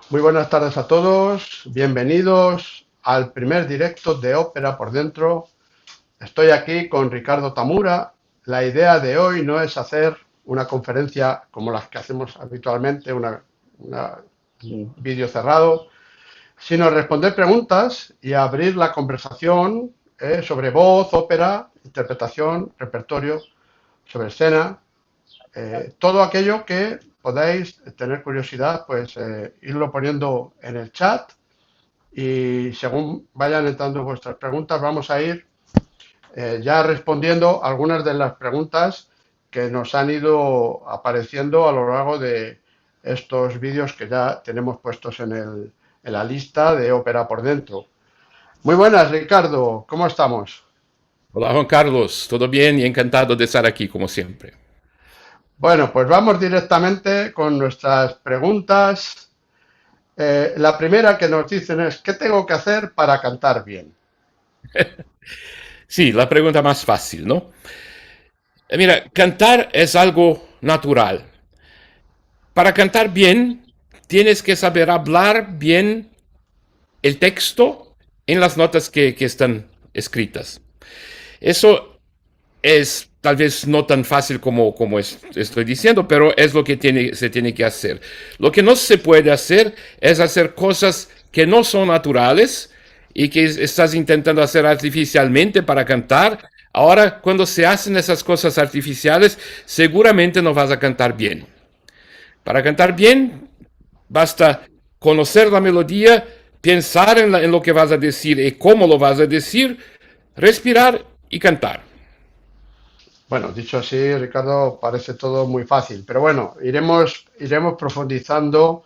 Muy buenas tardes a todos, bienvenidos al primer directo de Ópera por Dentro. Estoy aquí con Ricardo Tamura. La idea de hoy no es hacer una conferencia como las que hacemos habitualmente, un vídeo cerrado, sino responder preguntas y abrir la conversación sobre voz, ópera, interpretación, repertorio, sobre escena, todo aquello que podáis tener curiosidad, pues irlo poniendo en el chat y según vayan entrando vuestras preguntas, vamos a ir ya respondiendo algunas de las preguntas que nos han ido apareciendo a lo largo de estos vídeos que ya tenemos puestos en la lista de Ópera por Dentro. Muy buenas, Ricardo, ¿cómo estamos? Hola Juan Carlos, ¿todo bien? Y encantado de estar aquí como siempre. Bueno, pues vamos directamente con nuestras preguntas. La primera que nos dicen es, ¿qué tengo que hacer para cantar bien? Sí, la pregunta más fácil, ¿no? Mira, cantar es algo natural. Para cantar bien, tienes que saber hablar bien el texto en las notas que están escritas. Eso es tal vez no tan fácil como estoy diciendo, pero es lo que se tiene que hacer. Lo que no se puede hacer es hacer cosas que no son naturales y que estás intentando hacer artificialmente para cantar. Ahora, cuando se hacen esas cosas artificiales, seguramente no vas a cantar bien. Para cantar bien, basta conocer la melodía, pensar en lo que vas a decir y cómo lo vas a decir, respirar y cantar. Bueno, dicho así, Ricardo, parece todo muy fácil, pero bueno, iremos profundizando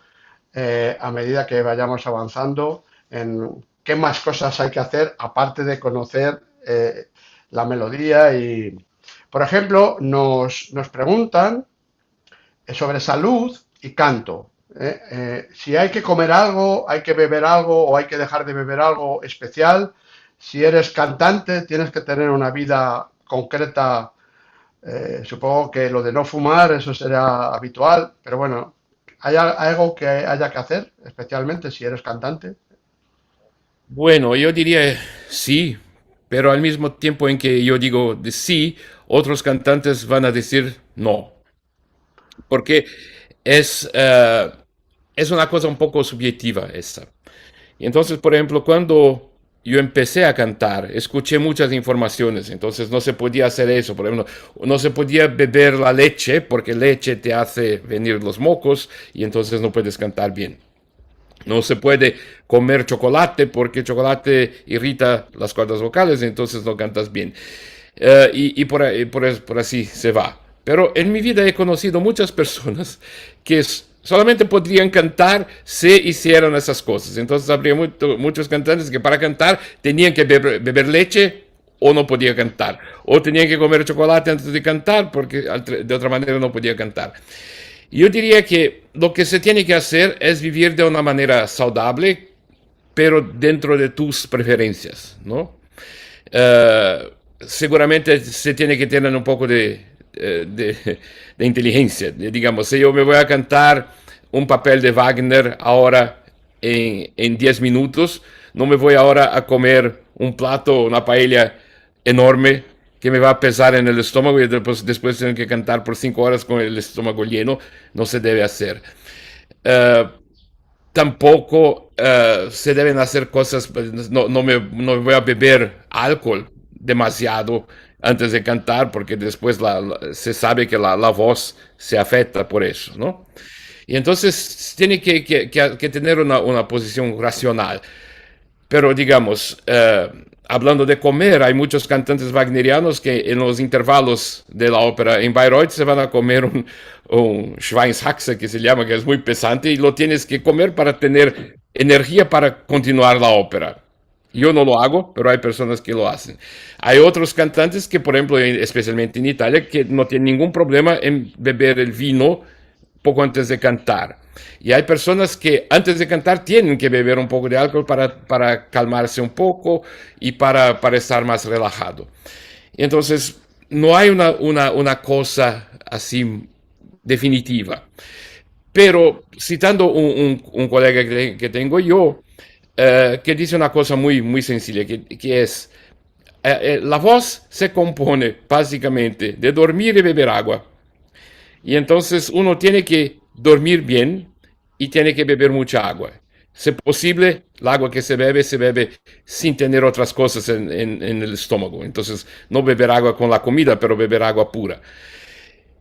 a medida que vayamos avanzando en qué más cosas hay que hacer aparte de conocer la melodía y, por ejemplo, nos preguntan sobre salud y canto. Si hay que comer algo, hay que beber algo o hay que dejar de beber algo especial. Si eres cantante, tienes que tener una vida concreta. Supongo que lo de no fumar, eso será habitual, pero bueno, ¿hay algo que haya que hacer, especialmente si eres cantante? Bueno, yo diría sí, pero al mismo tiempo en que yo digo de sí, otros cantantes van a decir no, porque es, uh, es una cosa un poco subjetiva esta. Y entonces, por ejemplo, cuando yo empecé a cantar, escuché muchas informaciones, entonces no se podía hacer eso, por ejemplo, no se podía beber la leche porque leche te hace venir los mocos y entonces no puedes cantar bien. No se puede comer chocolate porque chocolate irrita las cuerdas vocales, entonces no cantas bien. Y por así se va. Pero en mi vida he conocido muchas personas que solamente podrían cantar si hicieran esas cosas. Entonces habría muchos cantantes que para cantar tenían que beber leche o no podía cantar. O tenían que comer chocolate antes de cantar porque de otra manera no podía cantar. Yo diría que lo que se tiene que hacer es vivir de una manera saludable, pero dentro de tus preferencias, ¿no? Seguramente se tiene que tener un poco de inteligencia. Digamos, si yo me voy a cantar un papel de Wagner ahora en 10 minutos, no me voy ahora a comer un plato, una paella enorme que me va a pesar en el estómago y después tener que cantar por 5 horas con el estómago lleno, no se debe hacer. Uh, Tampoco se deben hacer cosas, no me voy a beber alcohol demasiado antes de cantar, porque después se sabe que la voz se afecta por eso, ¿no? Y entonces tiene que tener una posición racional. Pero digamos, hablando de comer, hay muchos cantantes wagnerianos que en los intervalos de la ópera en Bayreuth se van a comer un Schweinshaxe, que se llama, que es muy pesante, y lo tienes que comer para tener energía para continuar la ópera. Yo no lo hago, pero hay personas que lo hacen. Hay otros cantantes que, por ejemplo, especialmente en Italia, que no tienen ningún problema en beber el vino poco antes de cantar. Y hay personas que antes de cantar tienen que beber un poco de alcohol para calmarse un poco y para estar más relajado. Entonces, no hay una cosa así definitiva. Pero citando un colega que tengo yo, que dice una cosa muy sencilla, que es, la voz se compone básicamente de dormir y beber agua. Y entonces uno tiene que dormir bien y tiene que beber mucha agua. Si posible, el agua que se bebe sin tener otras cosas en el estómago. Entonces, no beber agua con la comida, pero beber agua pura.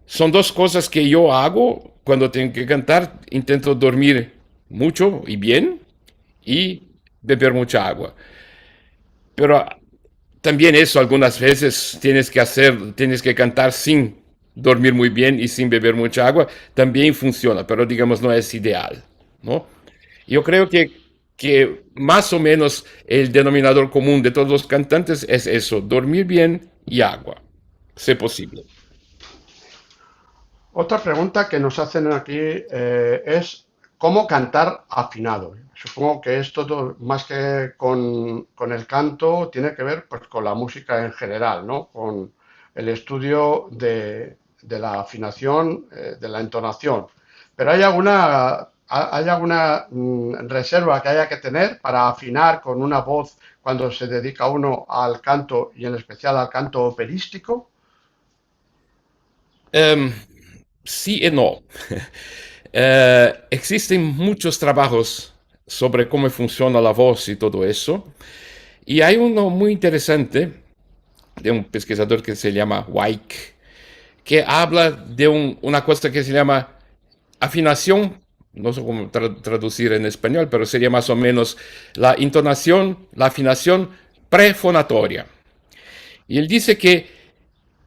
Son dos cosas que yo hago cuando tengo que cantar. Intento dormir mucho y bien y beber mucha agua. Pero también eso algunas veces tienes que cantar sin dormir muy bien y sin beber mucha agua, también funciona, pero digamos no es ideal, ¿no? Yo creo que más o menos el denominador común de todos los cantantes es eso, dormir bien y agua, si posible. Otra pregunta que nos hacen aquí es cómo cantar afinado. Supongo que esto más que con el canto tiene que ver pues, con la música en general, ¿no? Con el estudio de la afinación, de la entonación. Pero hay alguna reserva que haya que tener para afinar con una voz cuando se dedica uno al canto y en especial al canto operístico? Um, sí y no. Existen muchos trabajos sobre cómo funciona la voz y todo eso. Y hay uno muy interesante de un pesquisador que se llama Wyke, que habla de una cosa que se llama afinación, no sé cómo traducir en español, pero sería más o menos la entonación, la afinación prefonatoria. Y él dice que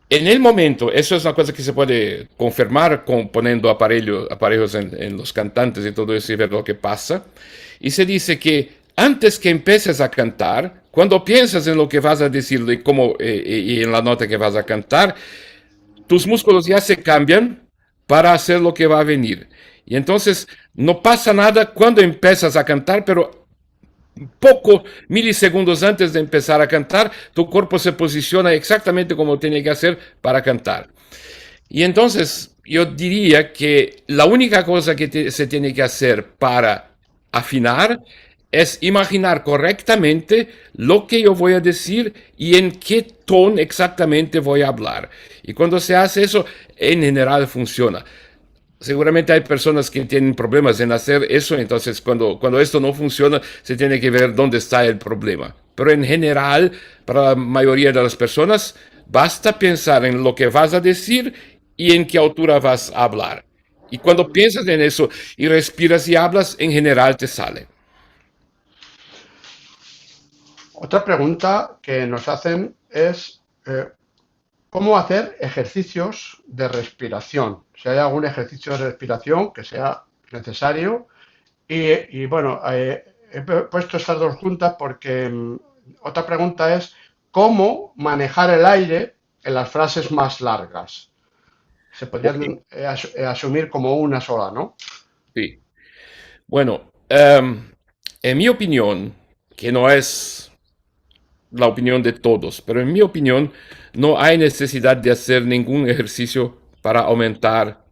en el momento, eso es una cosa que se puede confirmar poniendo aparelhos en los cantantes y todo eso y ver lo que pasa. Y se dice que antes que empieces a cantar, cuando piensas en lo que vas a decir y en la nota que vas a cantar, tus músculos ya se cambian para hacer lo que va a venir. Y entonces no pasa nada cuando empiezas a cantar, pero poco milisegundos antes de empezar a cantar, tu cuerpo se posiciona exactamente como tiene que hacer para cantar. Y entonces yo diría que la única cosa que se tiene que hacer para afinar es imaginar correctamente lo que yo voy a decir y en qué tono exactamente voy a hablar. Y cuando se hace eso, en general funciona. Seguramente hay personas que tienen problemas en hacer eso, entonces cuando esto no funciona, se tiene que ver dónde está el problema. Pero en general, para la mayoría de las personas, basta pensar en lo que vas a decir y en qué altura vas a hablar. Y cuando piensas en eso y respiras y hablas, en general te sale. Otra pregunta que nos hacen es cómo hacer ejercicios de respiración. Si hay algún ejercicio de respiración que sea necesario. Y bueno, he puesto estas dos juntas porque otra pregunta es cómo manejar el aire en las frases más largas. Se Ok, podrían asumir como una sola, ¿no? sí. Bueno, en mi opinión, que no es la opinión de todos, pero en mi opinión no hay necesidad de hacer ningún ejercicio para aumentar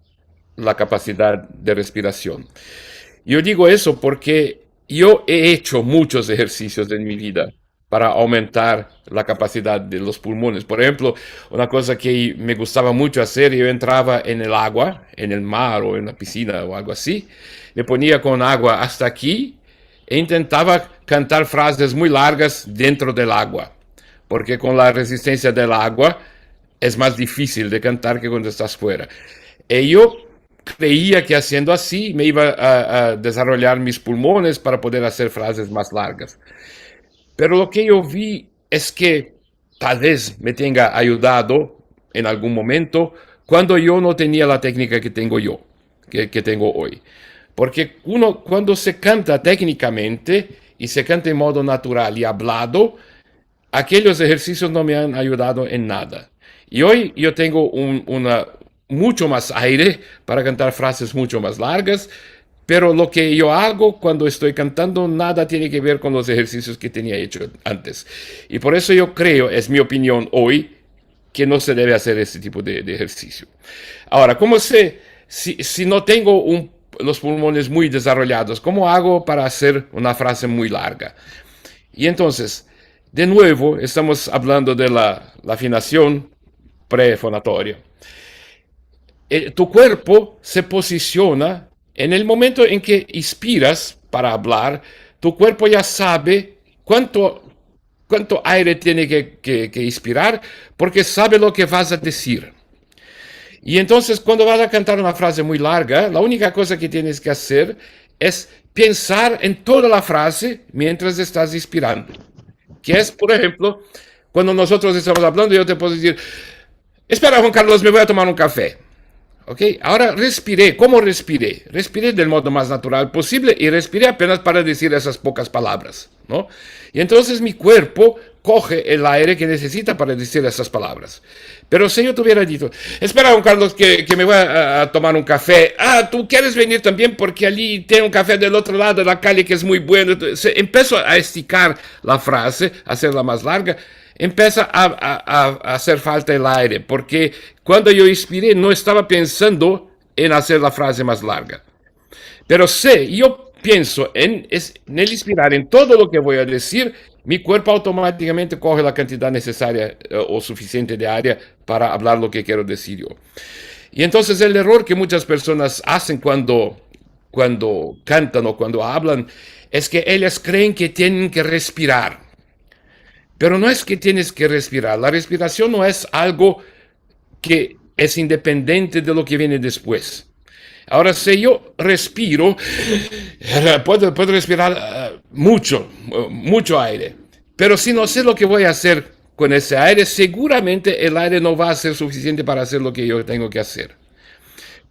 la capacidad de respiración. Yo digo eso porque yo he hecho muchos ejercicios en mi vida para aumentar la capacidad de los pulmones. Por ejemplo, una cosa que me gustaba mucho hacer, yo entraba en el agua, en el mar o en la piscina o algo así, me ponía con agua hasta aquí e intentaba cantar frases muy largas dentro del agua, porque con la resistencia del agua es más difícil de cantar que cuando estás fuera. Y yo creía que haciendo así me iba a desarrollar mis pulmones para poder hacer frases más largas. Pero lo que yo vi es que tal vez me tenga ayudado en algún momento cuando yo no tenía la técnica que tengo yo, que tengo hoy. Porque uno cuando se canta técnicamente y se canta en modo natural y hablado, aquellos ejercicios no me han ayudado en nada. Y hoy yo tengo mucho más aire para cantar frases mucho más largas, pero lo que yo hago cuando estoy cantando nada tiene que ver con los ejercicios que tenía hecho antes. Y por eso yo creo, es mi opinión hoy, que no se debe hacer este tipo de ejercicio. Ahora, si no tengo los pulmones muy desarrollados. ¿Cómo hago para hacer una frase muy larga? Y entonces, de nuevo, estamos hablando de la afinación prefonatoria. Tu cuerpo se posiciona en el momento en que inspiras para hablar, tu cuerpo ya sabe cuánto aire tiene que inspirar porque sabe lo que vas a decir. Y entonces cuando vas a cantar una frase muy larga, la única cosa que tienes que hacer es pensar en toda la frase mientras estás inspirando. Que es, por ejemplo, cuando nosotros estamos hablando, yo te puedo decir, espera Juan Carlos, me voy a tomar un café. ¿Ok? Ahora respiré. ¿Cómo respiré? Respiré del modo más natural posible y respiré apenas para decir esas pocas palabras, ¿no? Y entonces mi cuerpo coge el aire que necesita para decir esas palabras. Pero si yo te hubiera dicho, espera, Juan Carlos, que me voy a tomar un café. Ah, tú quieres venir también porque allí tengo un café del otro lado de la calle que es muy bueno. Entonces, empiezo a esticar la frase, a hacerla más larga. Empieza a hacer falta el aire, porque cuando yo inspiré no estaba pensando en hacer la frase más larga. Pero si yo pienso en el inspirar, en todo lo que voy a decir, mi cuerpo automáticamente coge la cantidad necesaria o suficiente de aire para hablar lo que quiero decir yo. Y entonces el error que muchas personas hacen cuando cantan o cuando hablan es que ellas creen que tienen que respirar. Pero no es que tienes que respirar. La respiración no es algo que es independiente de lo que viene después. Ahora, si yo respiro, puedo respirar mucho aire. Pero si no sé lo que voy a hacer con ese aire, seguramente el aire no va a ser suficiente para hacer lo que yo tengo que hacer.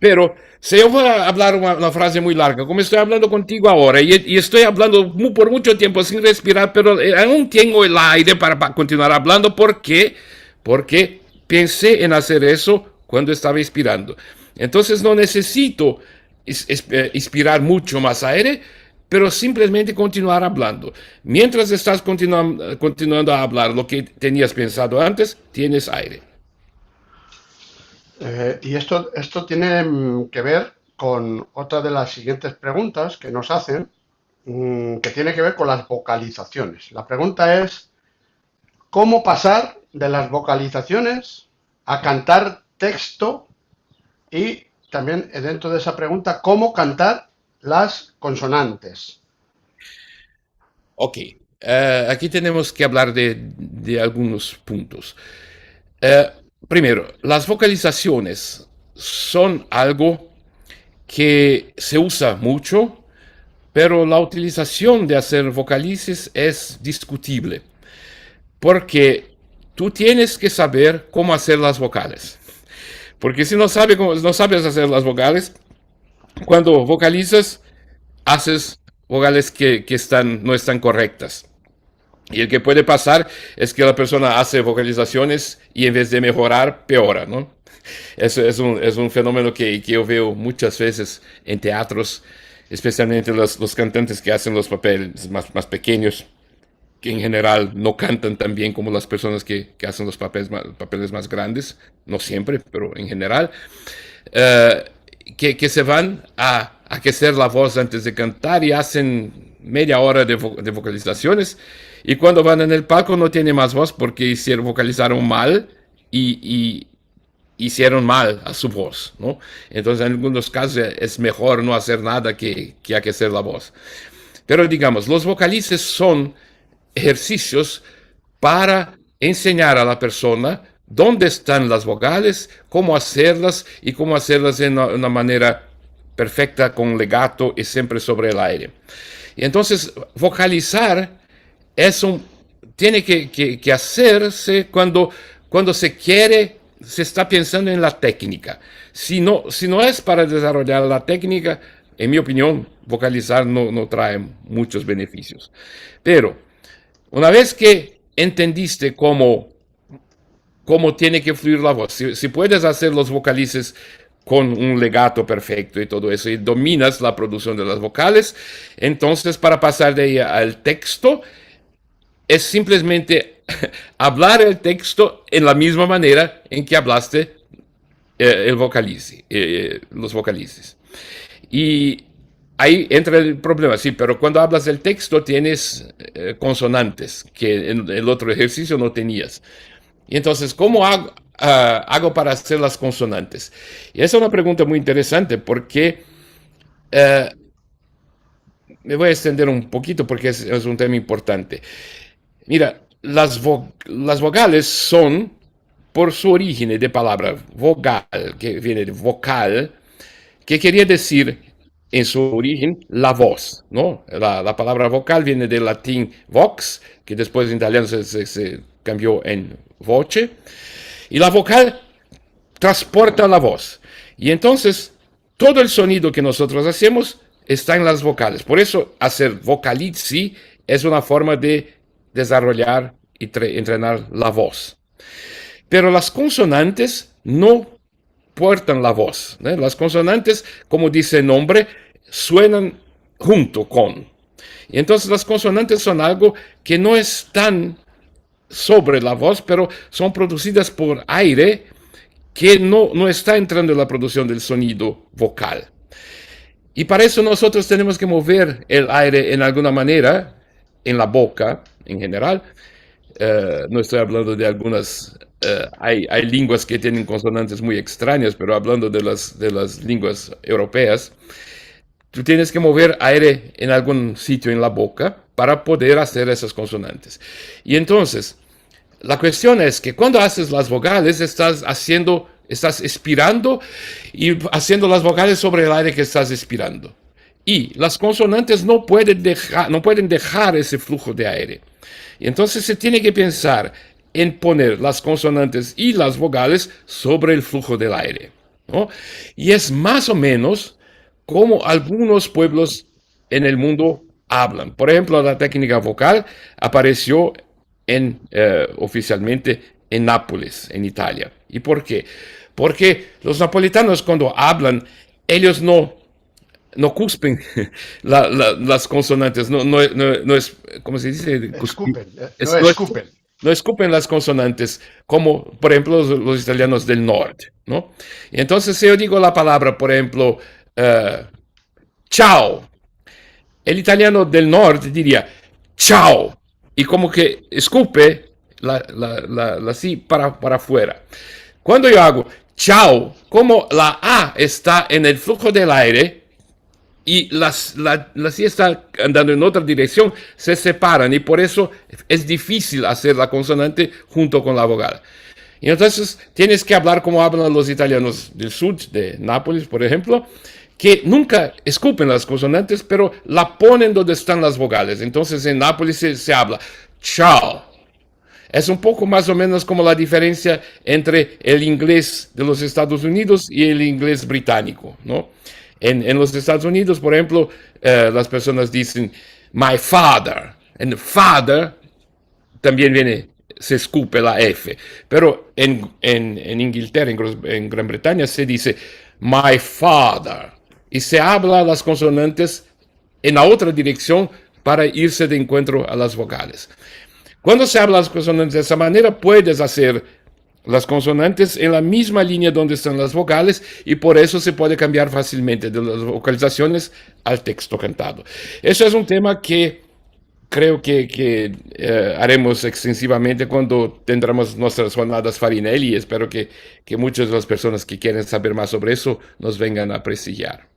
Pero si yo voy a hablar una frase muy larga, como estoy hablando contigo ahora, y estoy hablando por mucho tiempo sin respirar, pero aún tengo el aire para continuar hablando, ¿por qué? Porque pensé en hacer eso cuando estaba inspirando. Entonces no necesito inspirar mucho más aire, pero simplemente continuar hablando. Mientras estás continuando a hablar lo que tenías pensado antes, tienes aire. Y esto tiene que ver con otra de las siguientes preguntas que nos hacen, que tiene que ver con las vocalizaciones. La pregunta es, ¿cómo pasar de las vocalizaciones a cantar texto? Y también dentro de esa pregunta, ¿cómo cantar las consonantes? Ok, aquí tenemos que hablar de algunos puntos. Primero, las vocalizaciones son algo que se usa mucho, pero la utilización de hacer vocalices es discutible, porque tú tienes que saber cómo hacer las vocales. Porque si no sabes hacer las vocales, cuando vocalizas, haces vocales que no están correctas. Y el que puede pasar es que la persona hace vocalizaciones y en vez de mejorar, peora, ¿no? Eso es un fenómeno que yo veo muchas veces en teatros, especialmente los cantantes que hacen los papeles más pequeños, que en general no cantan tan bien como las personas que hacen los papeles más grandes, no siempre, pero en general, eh, que se van a aquecer la voz antes de cantar y hacen media hora de vocalizaciones y cuando van en el palco no tienen más voz porque vocalizaron mal y hicieron mal a su voz, ¿no? Entonces en algunos casos es mejor no hacer nada que aquecer la voz. Pero digamos, los vocalices son ejercicios para enseñar a la persona dónde están las vocales, cómo hacerlas y cómo hacerlas de una manera perfecta con legato y siempre sobre el aire. Y entonces vocalizar tiene que hacerse cuando se quiere, se está pensando en la técnica. Si no es para desarrollar la técnica, en mi opinión, vocalizar no trae muchos beneficios. Pero una vez que entendiste cómo tiene que fluir la voz, si puedes hacer los vocalices con un legato perfecto y todo eso, y dominas la producción de las vocales, entonces para pasar de ahí al texto, es simplemente hablar el texto en la misma manera en que hablaste los vocalices. Y ahí entra el problema, sí, pero cuando hablas del texto tienes consonantes que en el otro ejercicio no tenías. Y entonces, ¿cómo hago para hacer las consonantes? Y esa es una pregunta muy interesante porque eh, me voy a extender un poquito porque es un tema importante. Mira, las vocales son, por su origen de palabra vogal, que viene de vocal, que quería decir en su origen la voz, ¿no? La palabra vocal viene del latín vox, que después en italiano se cambió en voce, y la vocal transporta la voz. Y entonces, todo el sonido que nosotros hacemos está en las vocales. Por eso, hacer vocalizzi es una forma de desarrollar y entrenar la voz. Pero las consonantes no portan la voz, ¿no? Las consonantes, como dice el nombre, suenan junto con. Y entonces las consonantes son algo que no están sobre la voz, pero son producidas por aire que no está entrando en la producción del sonido vocal. Y para eso nosotros tenemos que mover el aire en alguna manera, en la boca en general. No estoy hablando de algunas, hay lenguas que tienen consonantes muy extrañas, pero hablando de las lenguas europeas, tú tienes que mover aire en algún sitio en la boca para poder hacer esas consonantes. Y entonces, la cuestión es que cuando haces las vocales estás expirando y haciendo las vocales sobre el aire que estás expirando. Y las consonantes no pueden dejar ese flujo de aire. Y entonces se tiene que pensar en poner las consonantes y las vocales sobre el flujo del aire, ¿no? Y es más o menos como algunos pueblos en el mundo hablan. Por ejemplo, la técnica vocal apareció oficialmente en Nápoles, en Italia. ¿Y por qué? Porque los napolitanos cuando hablan, ellos no cuspen las consonantes, no es, ¿cómo se dice? Escupen, Es- no no, escupen. no escupen las consonantes, como por ejemplo los italianos del norte, ¿no? Y entonces si yo digo la palabra, por ejemplo, chao, el italiano del norte diría chao, y como que escupe la sí para afuera. Cuando yo hago chao, como la A está en el flujo del aire y la sí está andando en otra dirección, se separan y por eso es difícil hacer la consonante junto con la vogal. Y entonces tienes que hablar como hablan los italianos del sur, de Nápoles, por ejemplo, que nunca escupen las consonantes, pero la ponen donde están las vocales. Entonces en Nápoles se habla chao. Es un poco más o menos como la diferencia entre el inglés de los Estados Unidos y el inglés británico, ¿no? En los Estados Unidos, por ejemplo, las personas dicen my father. En father también se escupe la F. Pero en Inglaterra, en Gran Bretaña, se dice my father. Y se habla las consonantes en la otra dirección para irse de encuentro a las vocales. Cuando se habla las consonantes de esa manera, puedes hacer las consonantes en la misma línea donde están las vocales y por eso se puede cambiar fácilmente de las vocalizaciones al texto cantado. Eso es un tema que creo que haremos extensivamente cuando tendremos nuestras jornadas Farinelli y espero que muchas de las personas que quieren saber más sobre eso nos vengan a prestigiar.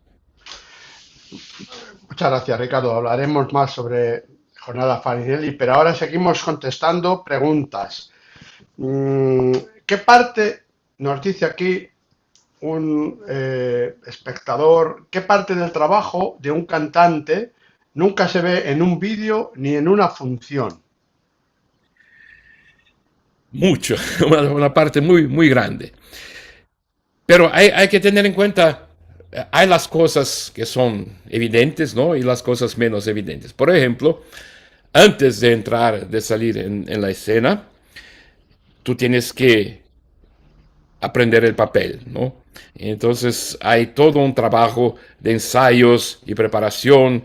Muchas gracias, Ricardo. Hablaremos más sobre Jornada Farinelli, pero ahora seguimos contestando preguntas. ¿Qué parte, nos dice aquí un espectador, qué parte del trabajo de un cantante nunca se ve en un vídeo ni en una función? Mucho, una parte muy grande. Pero hay que tener en cuenta, hay las cosas que son evidentes, ¿no? Y las cosas menos evidentes. Por ejemplo, antes de entrar, de salir en la escena, tú tienes que aprender el papel, ¿no? Entonces hay todo un trabajo de ensayos y preparación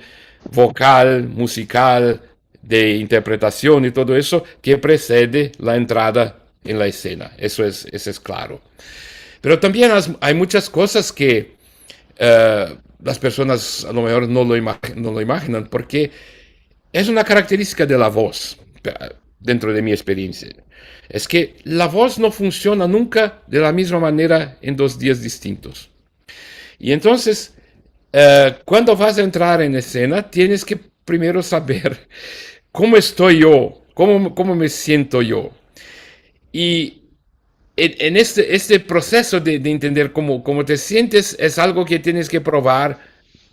vocal, musical, de interpretación y todo eso que precede la entrada en la escena. Eso es claro. Pero también hay muchas cosas que las personas a lo mejor no lo imaginan, porque es una característica de la voz, dentro de mi experiencia. Es que la voz no funciona nunca de la misma manera en dos días distintos. Y entonces, cuando vas a entrar en escena, tienes que primero saber cómo estoy yo, cómo me siento yo. Y en este proceso de entender cómo te sientes es algo que tienes que probar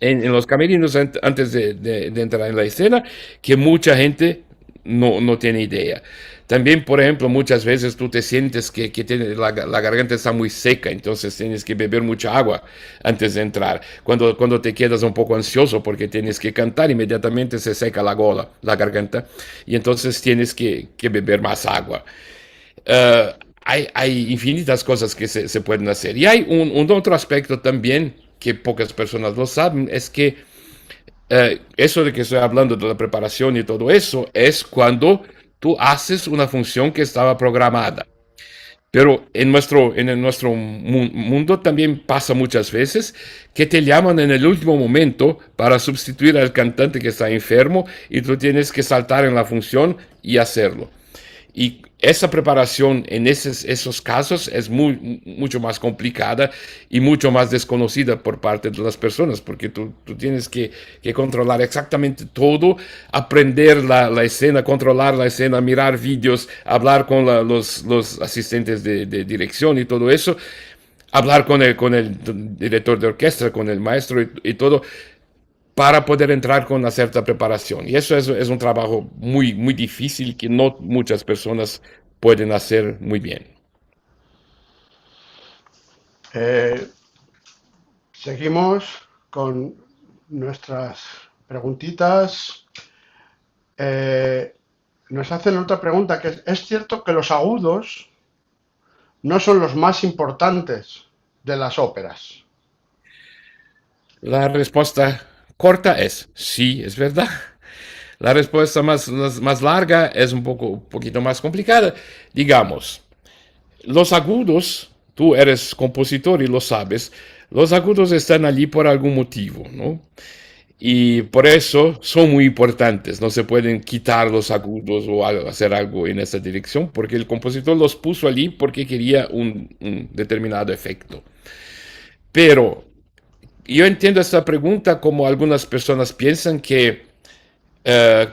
en los camerinos antes de entrar en la escena, que mucha gente no tiene idea. También, por ejemplo, muchas veces tú te sientes que la garganta está muy seca, entonces tienes que beber mucha agua antes de entrar. Cuando te quedas un poco ansioso porque tienes que cantar, inmediatamente se seca la garganta, y entonces tienes que beber más agua. Uh, hay infinitas cosas que se pueden hacer. Y hay un otro aspecto también que pocas personas lo saben, es que eso de que estoy hablando de la preparación y todo eso es cuando tú haces una función que estaba programada. Pero en nuestro mundo también pasa muchas veces que te llaman en el último momento para sustituir al cantante que está enfermo y tú tienes que saltar en la función y hacerlo. Y esa preparación en esos casos es mucho más complicada y mucho más desconocida por parte de las personas, porque tú tienes que controlar exactamente todo, aprender la escena, controlar la escena, mirar vídeos, hablar con los asistentes de dirección y todo eso, hablar con el director de orquesta, con el maestro y todo, para poder entrar con una cierta preparación. Y eso es un trabajo muy difícil que no muchas personas pueden hacer muy bien. Eh, Seguimos con nuestras preguntitas. Eh, Nos hacen otra pregunta que es cierto que los agudos no son los más importantes de las óperas. La respuesta corta es sí, es verdad. La respuesta más larga es un poquito más complicada. Digamos, los agudos, tú eres compositor y lo sabes, los agudos están allí por algún motivo, ¿no? Y por eso son muy importantes, no se pueden quitar los agudos o hacer algo en esa dirección, porque el compositor los puso allí porque quería un determinado efecto. Pero yo entiendo esta pregunta como algunas personas piensan que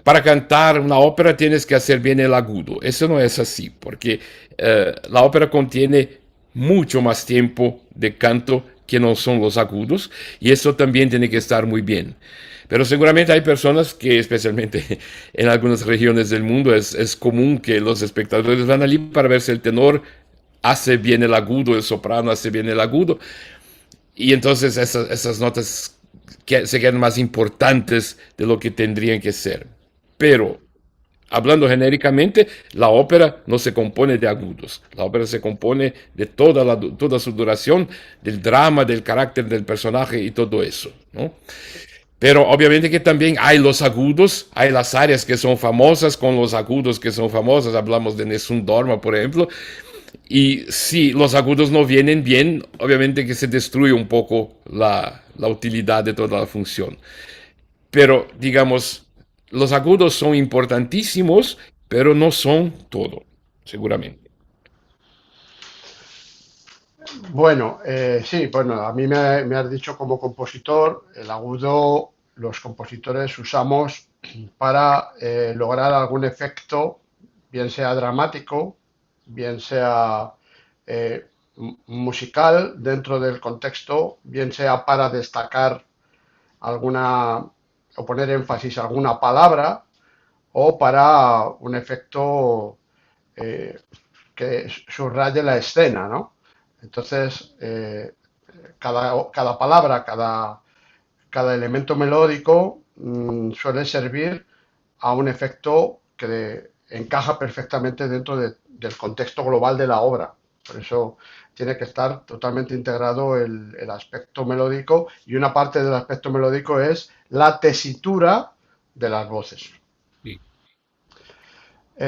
para cantar una ópera tienes que hacer bien el agudo. Eso no es así, porque la ópera contiene mucho más tiempo de canto que no son los agudos, y eso también tiene que estar muy bien. Pero seguramente hay personas que, especialmente en algunas regiones del mundo, es común que los espectadores van allí para ver si el tenor hace bien el agudo, el soprano hace bien el agudo, y entonces esas notas que se quedan más importantes de lo que tendrían que ser. Pero, hablando genéricamente, la ópera no se compone de agudos. La ópera se compone de toda su duración, del drama, del carácter del personaje y todo eso, ¿no? Pero obviamente que también hay los agudos, hay las áreas que son famosas con los agudos que son famosas. Hablamos de Nessun Dorma, por ejemplo. Y si los agudos no vienen bien, obviamente que se destruye un poco la utilidad de toda la función. Pero, digamos, los agudos son importantísimos, pero no son todo, seguramente. Bueno, sí, bueno, a mí me has dicho como compositor, el agudo los compositores usamos para lograr algún efecto, bien sea dramático, bien sea musical dentro del contexto, bien sea para destacar alguna o poner énfasis a alguna palabra o para un efecto eh, que subraye la escena, ¿no? Entonces, cada palabra, cada elemento melódico suele servir a un efecto que encaja perfectamente dentro del contexto global de la obra. Por eso tiene que estar totalmente integrado el aspecto melódico y una parte del aspecto melódico es la tesitura de las voces. Sí,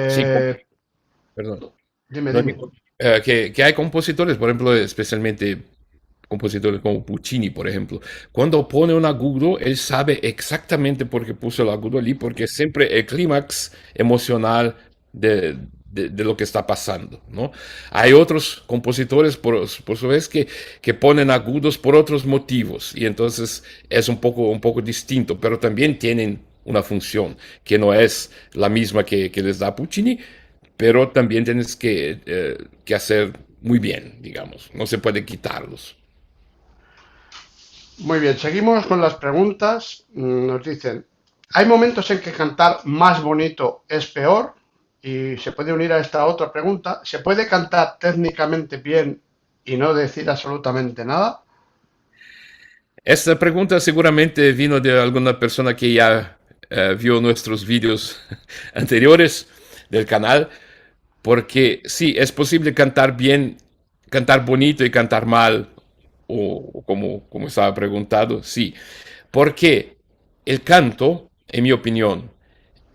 sí, Eh, perdón. Dime, No, dime. que hay compositores, por ejemplo, especialmente compositores como Puccini, por ejemplo, cuando pone un agudo, él sabe exactamente por qué puso el agudo allí, porque es siempre el clímax emocional de lo que está pasando, ¿no? Hay otros compositores, por su vez, que ponen agudos por otros motivos, y entonces es un poco distinto, pero también tienen una función que no es la misma que les da Puccini, pero también tienes que hacer muy bien, digamos, no se puede quitarlos. Muy bien, seguimos con las preguntas. Nos dicen, ¿hay momentos en que cantar más bonito es peor? Y se puede unir a esta otra pregunta. ¿Se puede cantar técnicamente bien y no decir absolutamente nada? Esta pregunta seguramente vino de alguna persona que ya vio nuestros vídeos anteriores del canal, porque sí, es posible cantar bien, cantar bonito y cantar mal, o como estaba preguntado, sí, porque el canto, en mi opinión,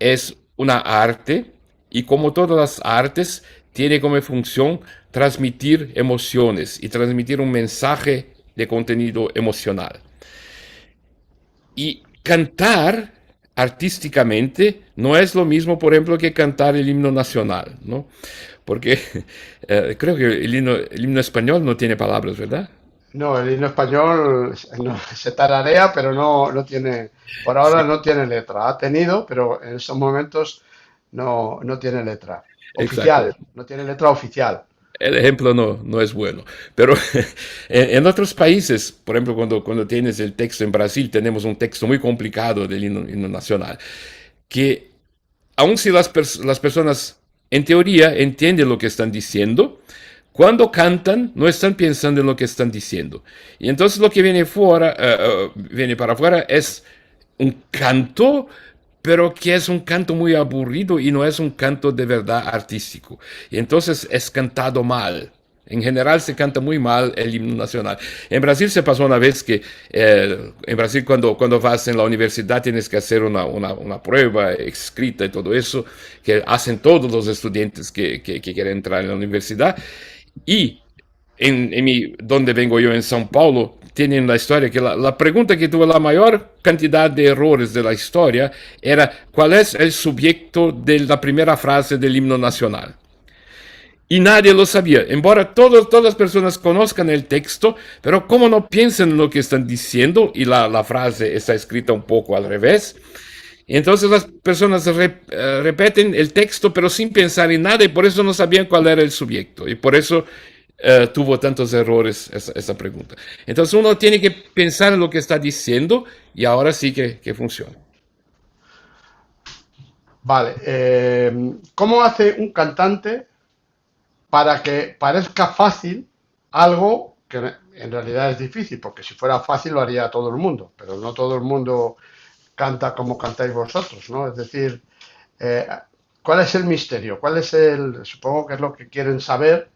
es una arte y como todas las artes, tiene como función transmitir emociones y transmitir un mensaje de contenido emocional. Y cantar artísticamente no es lo mismo, por ejemplo, que cantar el himno nacional, ¿no? Porque creo que el himno español no tiene palabras, ¿verdad? No, el himno español no, se tararea, pero no tiene, por ahora Sí, no tiene letra. Ha tenido, pero en estos momentos no tiene letra. exacto. Oficial, no tiene letra oficial. El ejemplo no es bueno, pero en otros países, por ejemplo, cuando tienes el texto en Brasil, tenemos un texto muy complicado del himno nacional, que aun si las personas en teoría entienden lo que están diciendo, cuando cantan no están pensando en lo que están diciendo. Y entonces lo que viene para afuera es un canto, pero que es un canto muy aburrido y no es un canto de verdad artístico. Y entonces es cantado mal. En general se canta muy mal el himno nacional. En Brasil se pasó una vez que en Brasil cuando vas en la universidad tienes que hacer una prueba escrita y todo eso, que hacen todos los estudiantes que quieren entrar en la universidad. Y donde vengo yo, en São Paulo, tienen la historia que la pregunta que tuvo la mayor cantidad de errores de la historia era ¿cuál es el sujeto de la primera frase del himno nacional? Y nadie lo sabía, embora todas las personas conozcan el texto, pero como no piensan en lo que están diciendo y la frase está escrita un poco al revés, entonces las personas repiten el texto pero sin pensar en nada y por eso no sabían cuál era el sujeto y por eso tuvo tantos errores esa pregunta. Entonces uno tiene que pensar en lo que está diciendo y ahora sí que funciona. Vale, ¿cómo hace un cantante para que parezca fácil algo que en realidad es difícil? Porque si fuera fácil lo haría todo el mundo, pero no todo el mundo canta como cantáis vosotros, ¿no? Es decir, eh, ¿cuál es el misterio? ¿Cuál es supongo que es lo que quieren saber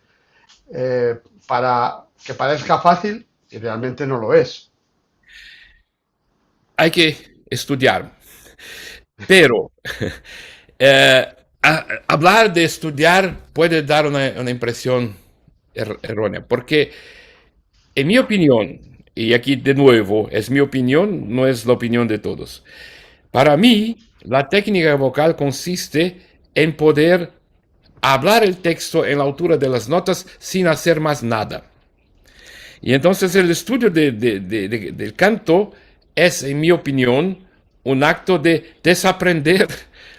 para que parezca fácil y realmente no lo es? Hay que estudiar, pero eh, hablar de estudiar puede dar una impresión errónea, porque en mi opinión, y aquí de nuevo es mi opinión, no es la opinión de todos, para mí la técnica vocal consiste en poder hablar el texto en la altura de las notas sin hacer más nada. Y entonces el estudio del canto es, en mi opinión, un acto de desaprender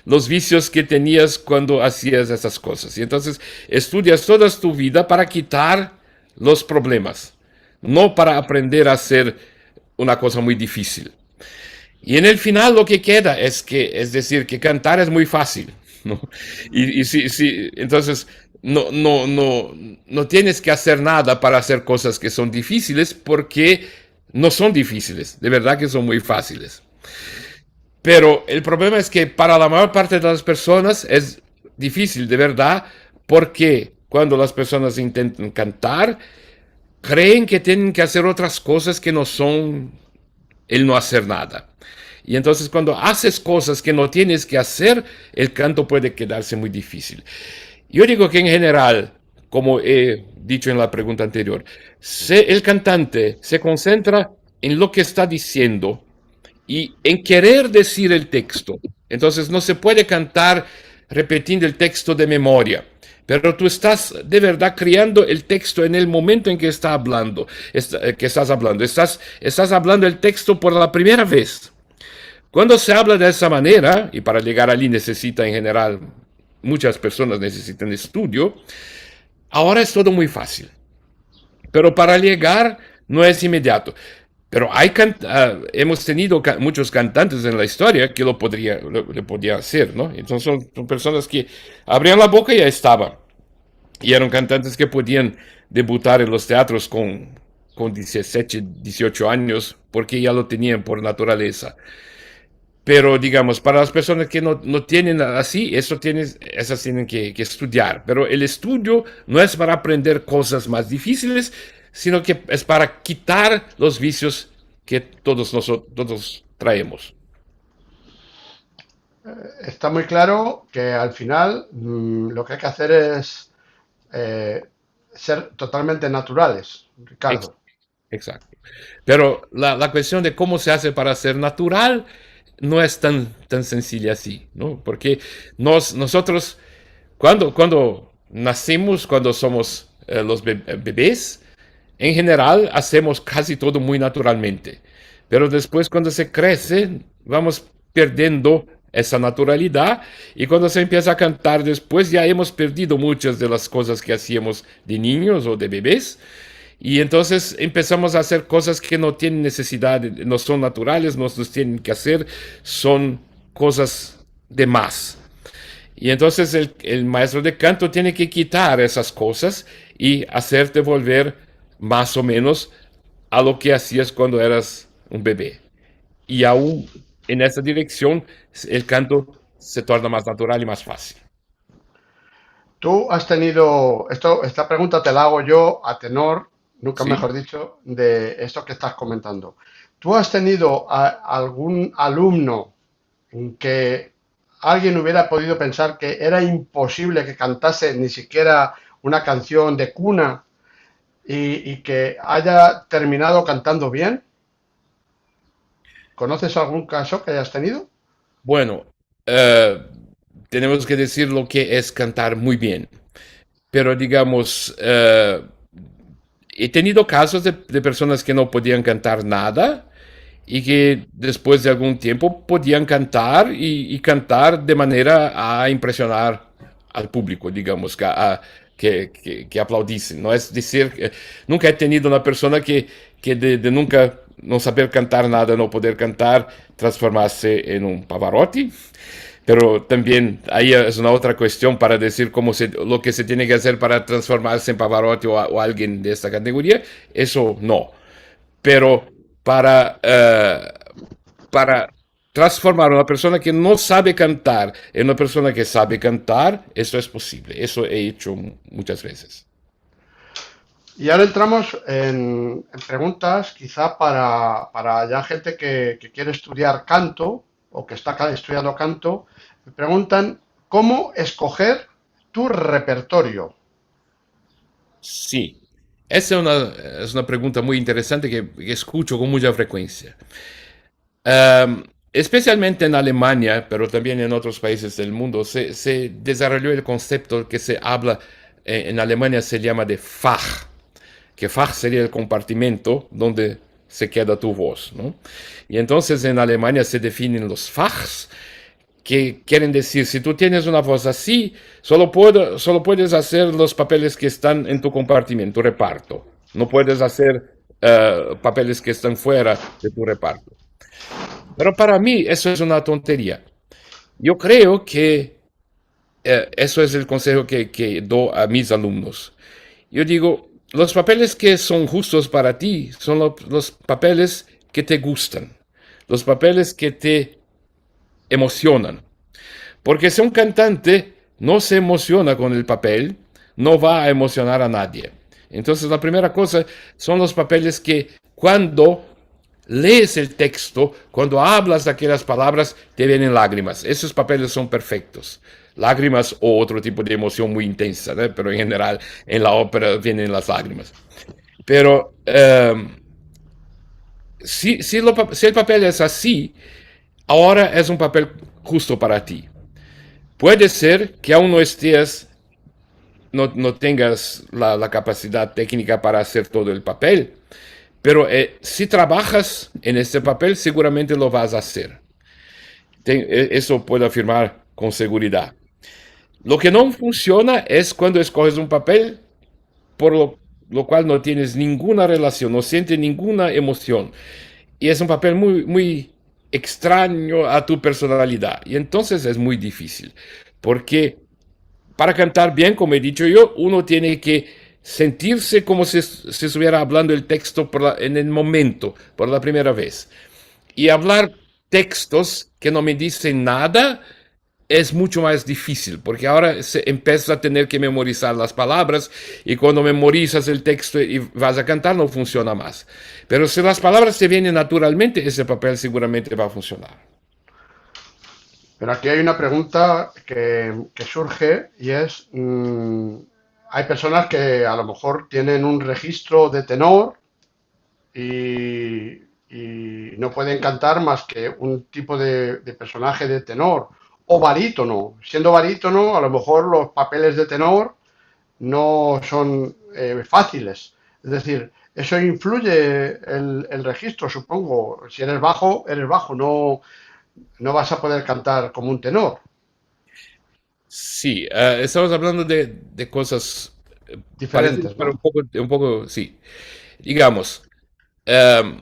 los vicios que tenías cuando hacías esas cosas. Y entonces estudias toda tu vida para quitar los problemas, no para aprender a hacer una cosa muy difícil. Y en el final lo que queda es decir, que cantar es muy fácil, ¿no? Entonces no tienes que hacer nada para hacer cosas que son difíciles porque no son difíciles, de verdad que son muy fáciles. Pero el problema es que para la mayor parte de las personas es difícil, de verdad, porque cuando las personas intentan cantar, creen que tienen que hacer otras cosas que no son el no hacer nada. Y entonces cuando haces cosas que no tienes que hacer, el canto puede quedarse muy difícil. Yo digo que en general, como he dicho en la pregunta anterior. El cantante se concentra en lo que está diciendo y en querer decir el texto. Entonces no se puede cantar repitiendo el texto de memoria. Pero tú estás de verdad creando el texto en el momento en que, que estás hablando. Estás hablando el texto por la primera vez. Cuando se habla de esa manera, y para llegar allí necesita en general, muchas personas necesitan estudio, ahora es todo muy fácil. Pero para llegar no es inmediato. Pero hemos tenido muchos cantantes en la historia que le podían hacer, ¿no? Entonces son personas que abrían la boca y ya estaban. Y eran cantantes que podían debutar en los teatros con 17, 18 años, porque ya lo tenían por naturaleza. Pero digamos, para las personas que no tienen así, esas tienen que estudiar. Pero el estudio no es para aprender cosas más difíciles, sino que es para quitar los vicios que todos traemos. Está muy claro que al final lo que hay que hacer es eh, ser totalmente naturales, Ex- Ricardo. Exacto. Pero la cuestión de cómo se hace para ser natural no es tan sencilla así, ¿no? Porque nosotros, cuando nacemos, cuando somos los bebés, en general hacemos casi todo muy naturalmente. Pero después cuando se crece, vamos perdiendo esa naturalidad y cuando se empieza a cantar después ya hemos perdido muchas de las cosas que hacíamos de niños o de bebés. Y entonces empezamos a hacer cosas que no tienen necesidad, no son naturales, no nos tienen que hacer, son cosas de más. Y entonces el maestro de canto tiene que quitar esas cosas y hacerte volver más o menos a lo que hacías cuando eras un bebé. Y aún en esa dirección el canto se torna más natural y más fácil. Tú has tenido, esta pregunta te la hago yo a tenor, nunca ¿Sí? mejor dicho, de esto que estás comentando. ¿Tú has tenido algún alumno en que alguien hubiera podido pensar que era imposible que cantase ni siquiera una canción de cuna y que haya terminado cantando bien? ¿Conoces algún caso que hayas tenido? Bueno, eh, tenemos que decir lo que es cantar muy bien. Pero digamos, he tenido casos de personas que no podían cantar nada y que después de algún tiempo podían cantar y cantar de manera a impresionar al público, digamos, que aplaudicen. No es decir, nunca he tenido una persona que de nunca no saber cantar nada, no poder cantar, transformarse en un Pavarotti. Pero también ahí es una otra cuestión para decir lo que se tiene que hacer para transformarse en Pavarotti o alguien de esta categoría. Eso no. Pero para transformar a una persona que no sabe cantar en una persona que sabe cantar, eso es posible. Eso he hecho muchas veces. Y ahora entramos en preguntas quizá para ya gente que quiere estudiar canto o que está estudiando canto. Me preguntan cómo escoger tu repertorio. Sí, esa es una pregunta muy interesante que escucho con mucha frecuencia. Especialmente en Alemania, pero también en otros países del mundo, se desarrolló el concepto que se habla en Alemania, se llama de Fach, que Fach sería el compartimento donde se queda tu voz, ¿no? Y entonces en Alemania se definen los Fachs, que quieren decir, si tú tienes una voz así, solo puedes hacer los papeles que están en tu compartimento, tu reparto. No puedes hacer papeles que están fuera de tu reparto. Pero para mí eso es una tontería. Yo creo que eso es el consejo que doy a mis alumnos. Yo digo, los papeles que son justos para ti son los papeles que te gustan, los papeles que te emocionan. Porque si un cantante no se emociona con el papel, no va a emocionar a nadie. Entonces la primera cosa son los papeles que cuando lees el texto, cuando hablas aquellas palabras, te vienen lágrimas. Esos papeles son perfectos. Lágrimas o otro tipo de emoción muy intensa, ¿no? Pero en general en la ópera vienen las lágrimas. Pero si el papel es así, ahora es un papel justo para ti. Puede ser que aún no estés, no tengas la capacidad técnica para hacer todo el papel, pero si trabajas en este papel, seguramente lo vas a hacer. Eso puedo afirmar con seguridad. Lo que no funciona es cuando escoges un papel por lo cual no tienes ninguna relación, no sientes ninguna emoción. Y es un papel muy extraño a tu personalidad. Y entonces es muy difícil. Porque para cantar bien, como he dicho yo, uno tiene que sentirse como si se estuviera hablando el texto en el momento, por la primera vez. Y hablar textos que no me dicen nada es mucho más difícil, porque ahora se empieza a tener que memorizar las palabras y cuando memorizas el texto y vas a cantar no funciona más. Pero si las palabras te vienen naturalmente, ese papel seguramente va a funcionar. Pero aquí hay una pregunta que surge y es, hay personas que a lo mejor tienen un registro de tenor y no pueden cantar más que un tipo de personaje de tenor o barítono. Siendo barítono, a lo mejor los papeles de tenor no son fáciles. Es decir, eso influye el registro, supongo. Si eres bajo, no vas a poder cantar como un tenor. Sí, estamos hablando de cosas parecidas, Diferentes, pero ¿no? un poco, sí. Digamos, um,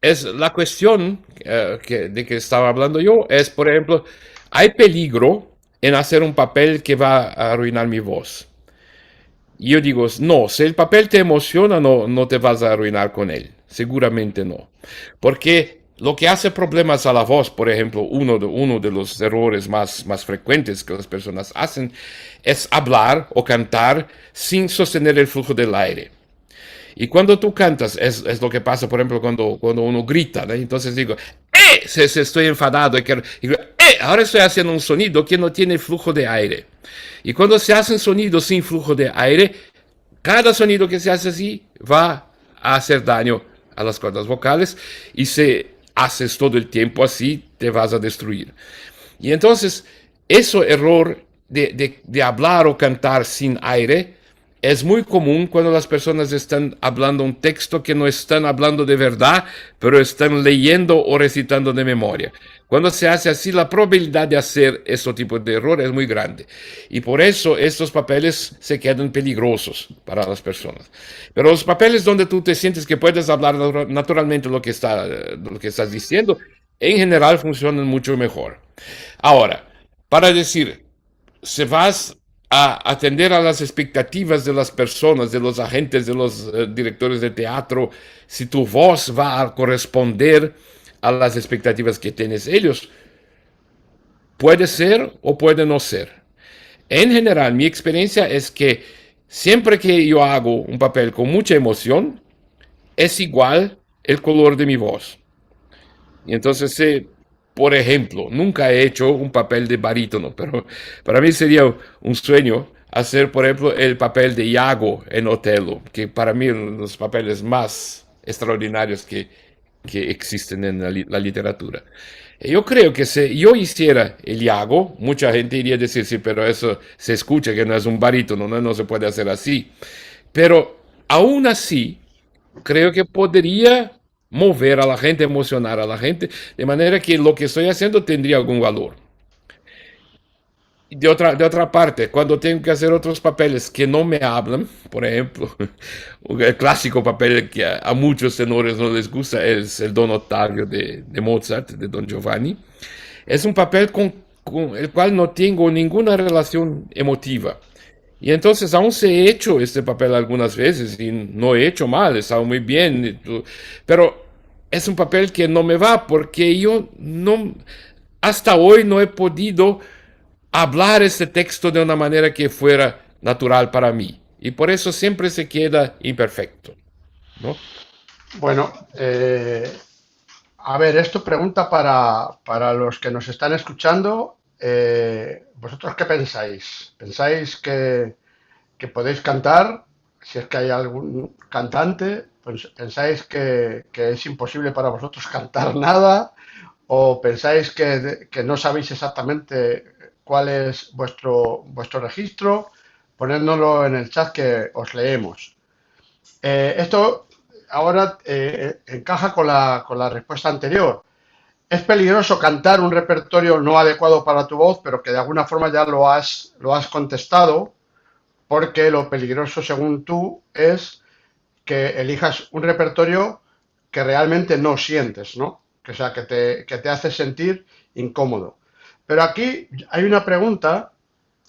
es la cuestión de que estaba hablando yo, es, por ejemplo, hay peligro en hacer un papel que va a arruinar mi voz. Y yo digo, no, si el papel te emociona, no te vas a arruinar con él. Seguramente no. Porque lo que hace problemas a la voz, por ejemplo, uno de los errores más frecuentes que las personas hacen es hablar o cantar sin sostener el flujo del aire. Y cuando tú cantas, es lo que pasa, por ejemplo, cuando uno grita, ¿no? Entonces digo, si estoy enfadado, digo, ahora estoy haciendo un sonido que no tiene flujo de aire. Y cuando se hacen sonidos sin flujo de aire, cada sonido que se hace así va a hacer daño a las cuerdas vocales y si haces todo el tiempo así, te vas a destruir. Y entonces, ese error de hablar o cantar sin aire es muy común cuando las personas están hablando un texto que no están hablando de verdad, pero están leyendo o recitando de memoria. Cuando se hace así, la probabilidad de hacer este tipo de error es muy grande. Y por eso estos papeles se quedan peligrosos para las personas. Pero los papeles donde tú te sientes que puedes hablar naturalmente lo que estás diciendo, en general funcionan mucho mejor. Ahora, para decir, si vas a atender a las expectativas de las personas, de los agentes, de los directores de teatro, si tu voz va a corresponder a las expectativas que tienes ellos, puede ser o puede no ser. En general, mi experiencia es que siempre que yo hago un papel con mucha emoción, es igual el color de mi voz. Y entonces, por ejemplo, nunca he hecho un papel de barítono, pero para mí sería un sueño hacer, por ejemplo, el papel de Iago en Otelo, que para mí es uno de los papeles más extraordinarios que existen en la literatura. Yo creo que si yo hiciera el Iago, mucha gente iría a decir, sí, pero eso se escucha que no es un barítono, no se puede hacer así. Pero aún así, creo que podría mover a la gente, emocionar a la gente, de manera que lo que estoy haciendo tendría algún valor. De otra parte, cuando tengo que hacer otros papeles que no me hablan, por ejemplo, el clásico papel que a muchos tenores no les gusta es el Don Ottavio de Mozart, de Don Giovanni, es un papel con el cual no tengo ninguna relación emotiva. Y entonces, aún se he hecho este papel algunas veces y no he hecho mal, he estado muy bien, pero es un papel que no me va porque yo no, hasta hoy no he podido hablar este texto de una manera que fuera natural para mí. Y por eso siempre se queda imperfecto, ¿no? Bueno, a ver, esto pregunta para los que nos están escuchando. ¿Vosotros qué pensáis? ¿Pensáis que podéis cantar? Si es que hay algún cantante, pues, ¿pensáis que es imposible para vosotros cantar nada? ¿O pensáis que no sabéis exactamente cuál es vuestro registro? Ponednoslo en el chat que os leemos. Esto ahora encaja con la respuesta anterior. Es peligroso cantar un repertorio no adecuado para tu voz, pero que de alguna forma ya lo has contestado, porque lo peligroso, según tú, es que elijas un repertorio que realmente no sientes, ¿no? Que, o sea, que te hace sentir incómodo. Pero aquí hay una pregunta,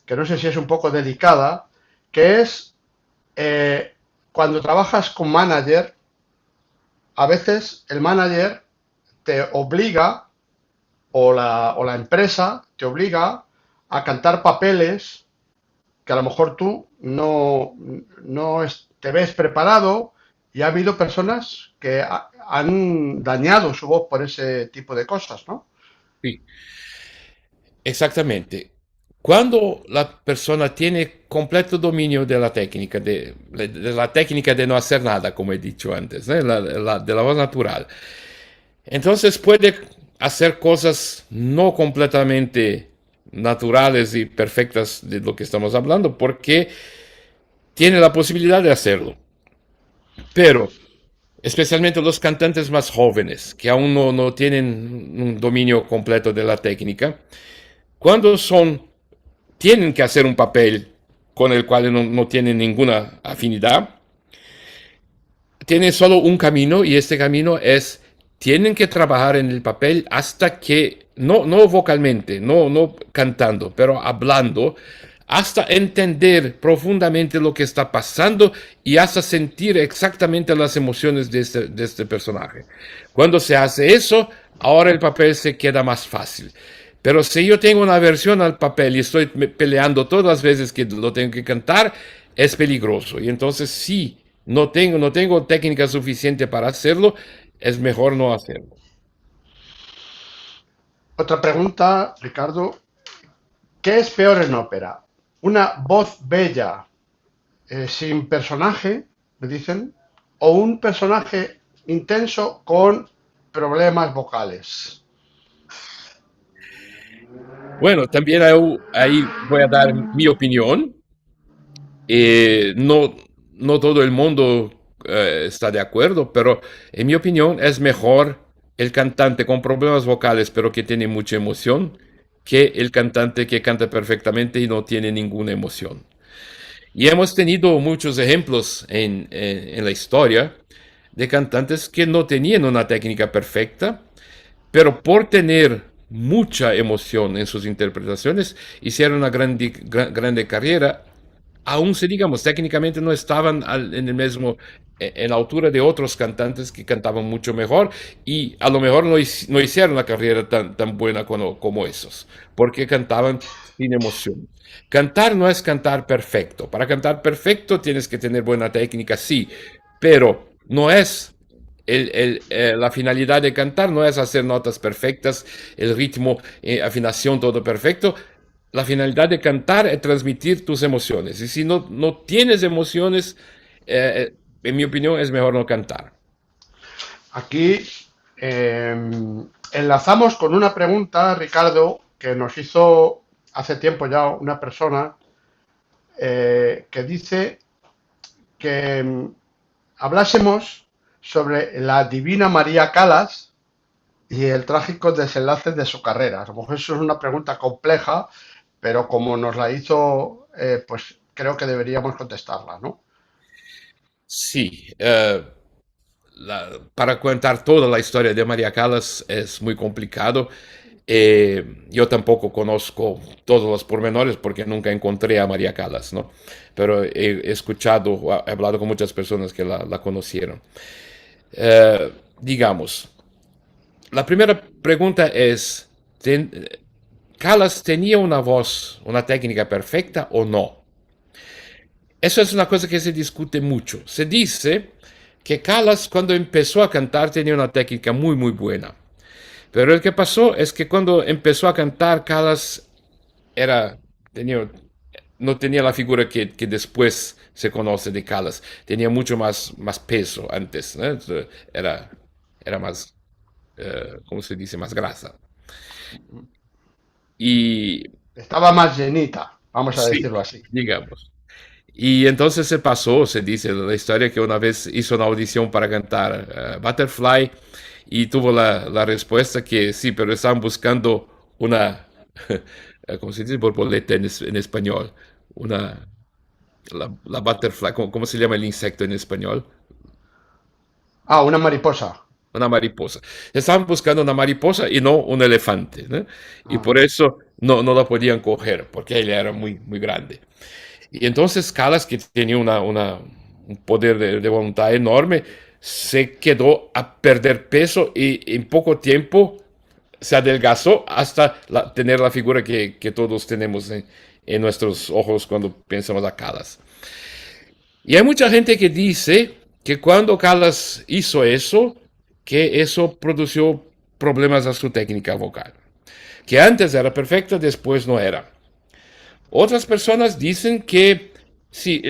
que no sé si es un poco delicada, que es, eh, cuando trabajas con manager, a veces el manager te obliga, o la empresa te obliga a cantar papeles que a lo mejor tú no te ves preparado, y ha habido personas que han dañado su voz por ese tipo de cosas, ¿no? Sí, exactamente. Cuando la persona tiene completo dominio de la técnica de no hacer nada, como he dicho antes, ¿eh? De la voz natural, entonces puede hacer cosas no completamente naturales y perfectas de lo que estamos hablando, porque tiene la posibilidad de hacerlo. Pero especialmente los cantantes más jóvenes, que aún no tienen un dominio completo de la técnica, cuando tienen que hacer un papel con el cual no tienen ninguna afinidad, tienen solo un camino, y este camino es, tienen que trabajar en el papel hasta que, no vocalmente, no cantando, pero hablando, hasta entender profundamente lo que está pasando y hasta sentir exactamente las emociones de este personaje. Cuando se hace eso, ahora el papel se queda más fácil. Pero si yo tengo una versión al papel y estoy peleando todas las veces que lo tengo que cantar, es peligroso. Y entonces sí, no tengo técnica suficiente para hacerlo, es mejor no hacerlo. Otra pregunta, Ricardo, ¿qué es peor en ópera? ¿Una voz bella sin personaje, me dicen, o un personaje intenso con problemas vocales? Bueno, también ahí voy a dar mi opinión. No todo el mundo está de acuerdo, pero en mi opinión es mejor el cantante con problemas vocales, pero que tiene mucha emoción, que el cantante que canta perfectamente y no tiene ninguna emoción. Y hemos tenido muchos ejemplos en la historia de cantantes que no tenían una técnica perfecta, pero por tener mucha emoción en sus interpretaciones, hicieron una grande carrera, aún si, digamos, técnicamente no estaban en la altura de otros cantantes que cantaban mucho mejor, y a lo mejor no hicieron la carrera tan buena como esos, porque cantaban sin emoción. Cantar no es cantar perfecto. Para cantar perfecto tienes que tener buena técnica, sí, pero no es la finalidad de cantar, no es hacer notas perfectas, el ritmo, afinación, todo perfecto. La finalidad de cantar es transmitir tus emociones. Y si no tienes emociones, en mi opinión, es mejor no cantar. Aquí enlazamos con una pregunta, Ricardo, que nos hizo hace tiempo ya una persona, que dice que hablásemos sobre la Divina María Calas y el trágico desenlace de su carrera. A lo mejor eso es una pregunta compleja, pero como nos la hizo, pues creo que deberíamos contestarla, ¿no? Sí, para contar toda la historia de María Callas es muy complicado. Yo tampoco conozco todos los pormenores porque nunca encontré a María Callas, ¿no? Pero he escuchado, he hablado con muchas personas que la conocieron. Digamos, la primera pregunta es, ¿Callas tenía una voz, una técnica perfecta o no? Eso es una cosa que se discute mucho. Se dice que Callas cuando empezó a cantar tenía una técnica muy muy buena. Pero el que pasó es que cuando empezó a cantar, Callas era, tenía, no tenía la figura que después se conoce de Callas. Tenía mucho más peso antes, ¿no? Era más, ¿cómo se dice? Más grasa. Y Estaba más llenita, vamos a sí, decirlo así. digamos. Y entonces se pasó, se dice la historia que una vez hizo una audición para cantar Butterfly y tuvo la respuesta que sí, pero estaban buscando una, ¿cómo se dice? Borboleta en español. Una, la butterfly, ¿cómo se llama el insecto en español? Ah, una mariposa. Una mariposa. Estaban buscando una mariposa y no un elefante, ¿no? Y Ah, por eso no la podían coger, porque ella era muy grande. Y entonces Calas, que tenía un poder de voluntad enorme, se quedó a perder peso y en poco tiempo se adelgazó hasta tener la figura que todos tenemos en nuestros ojos cuando pensamos a Calas. Y hay mucha gente que dice que cuando Calas hizo eso, que eso produjo problemas a su técnica vocal. Que antes era perfecta, después no era. Otras personas dicen que sí,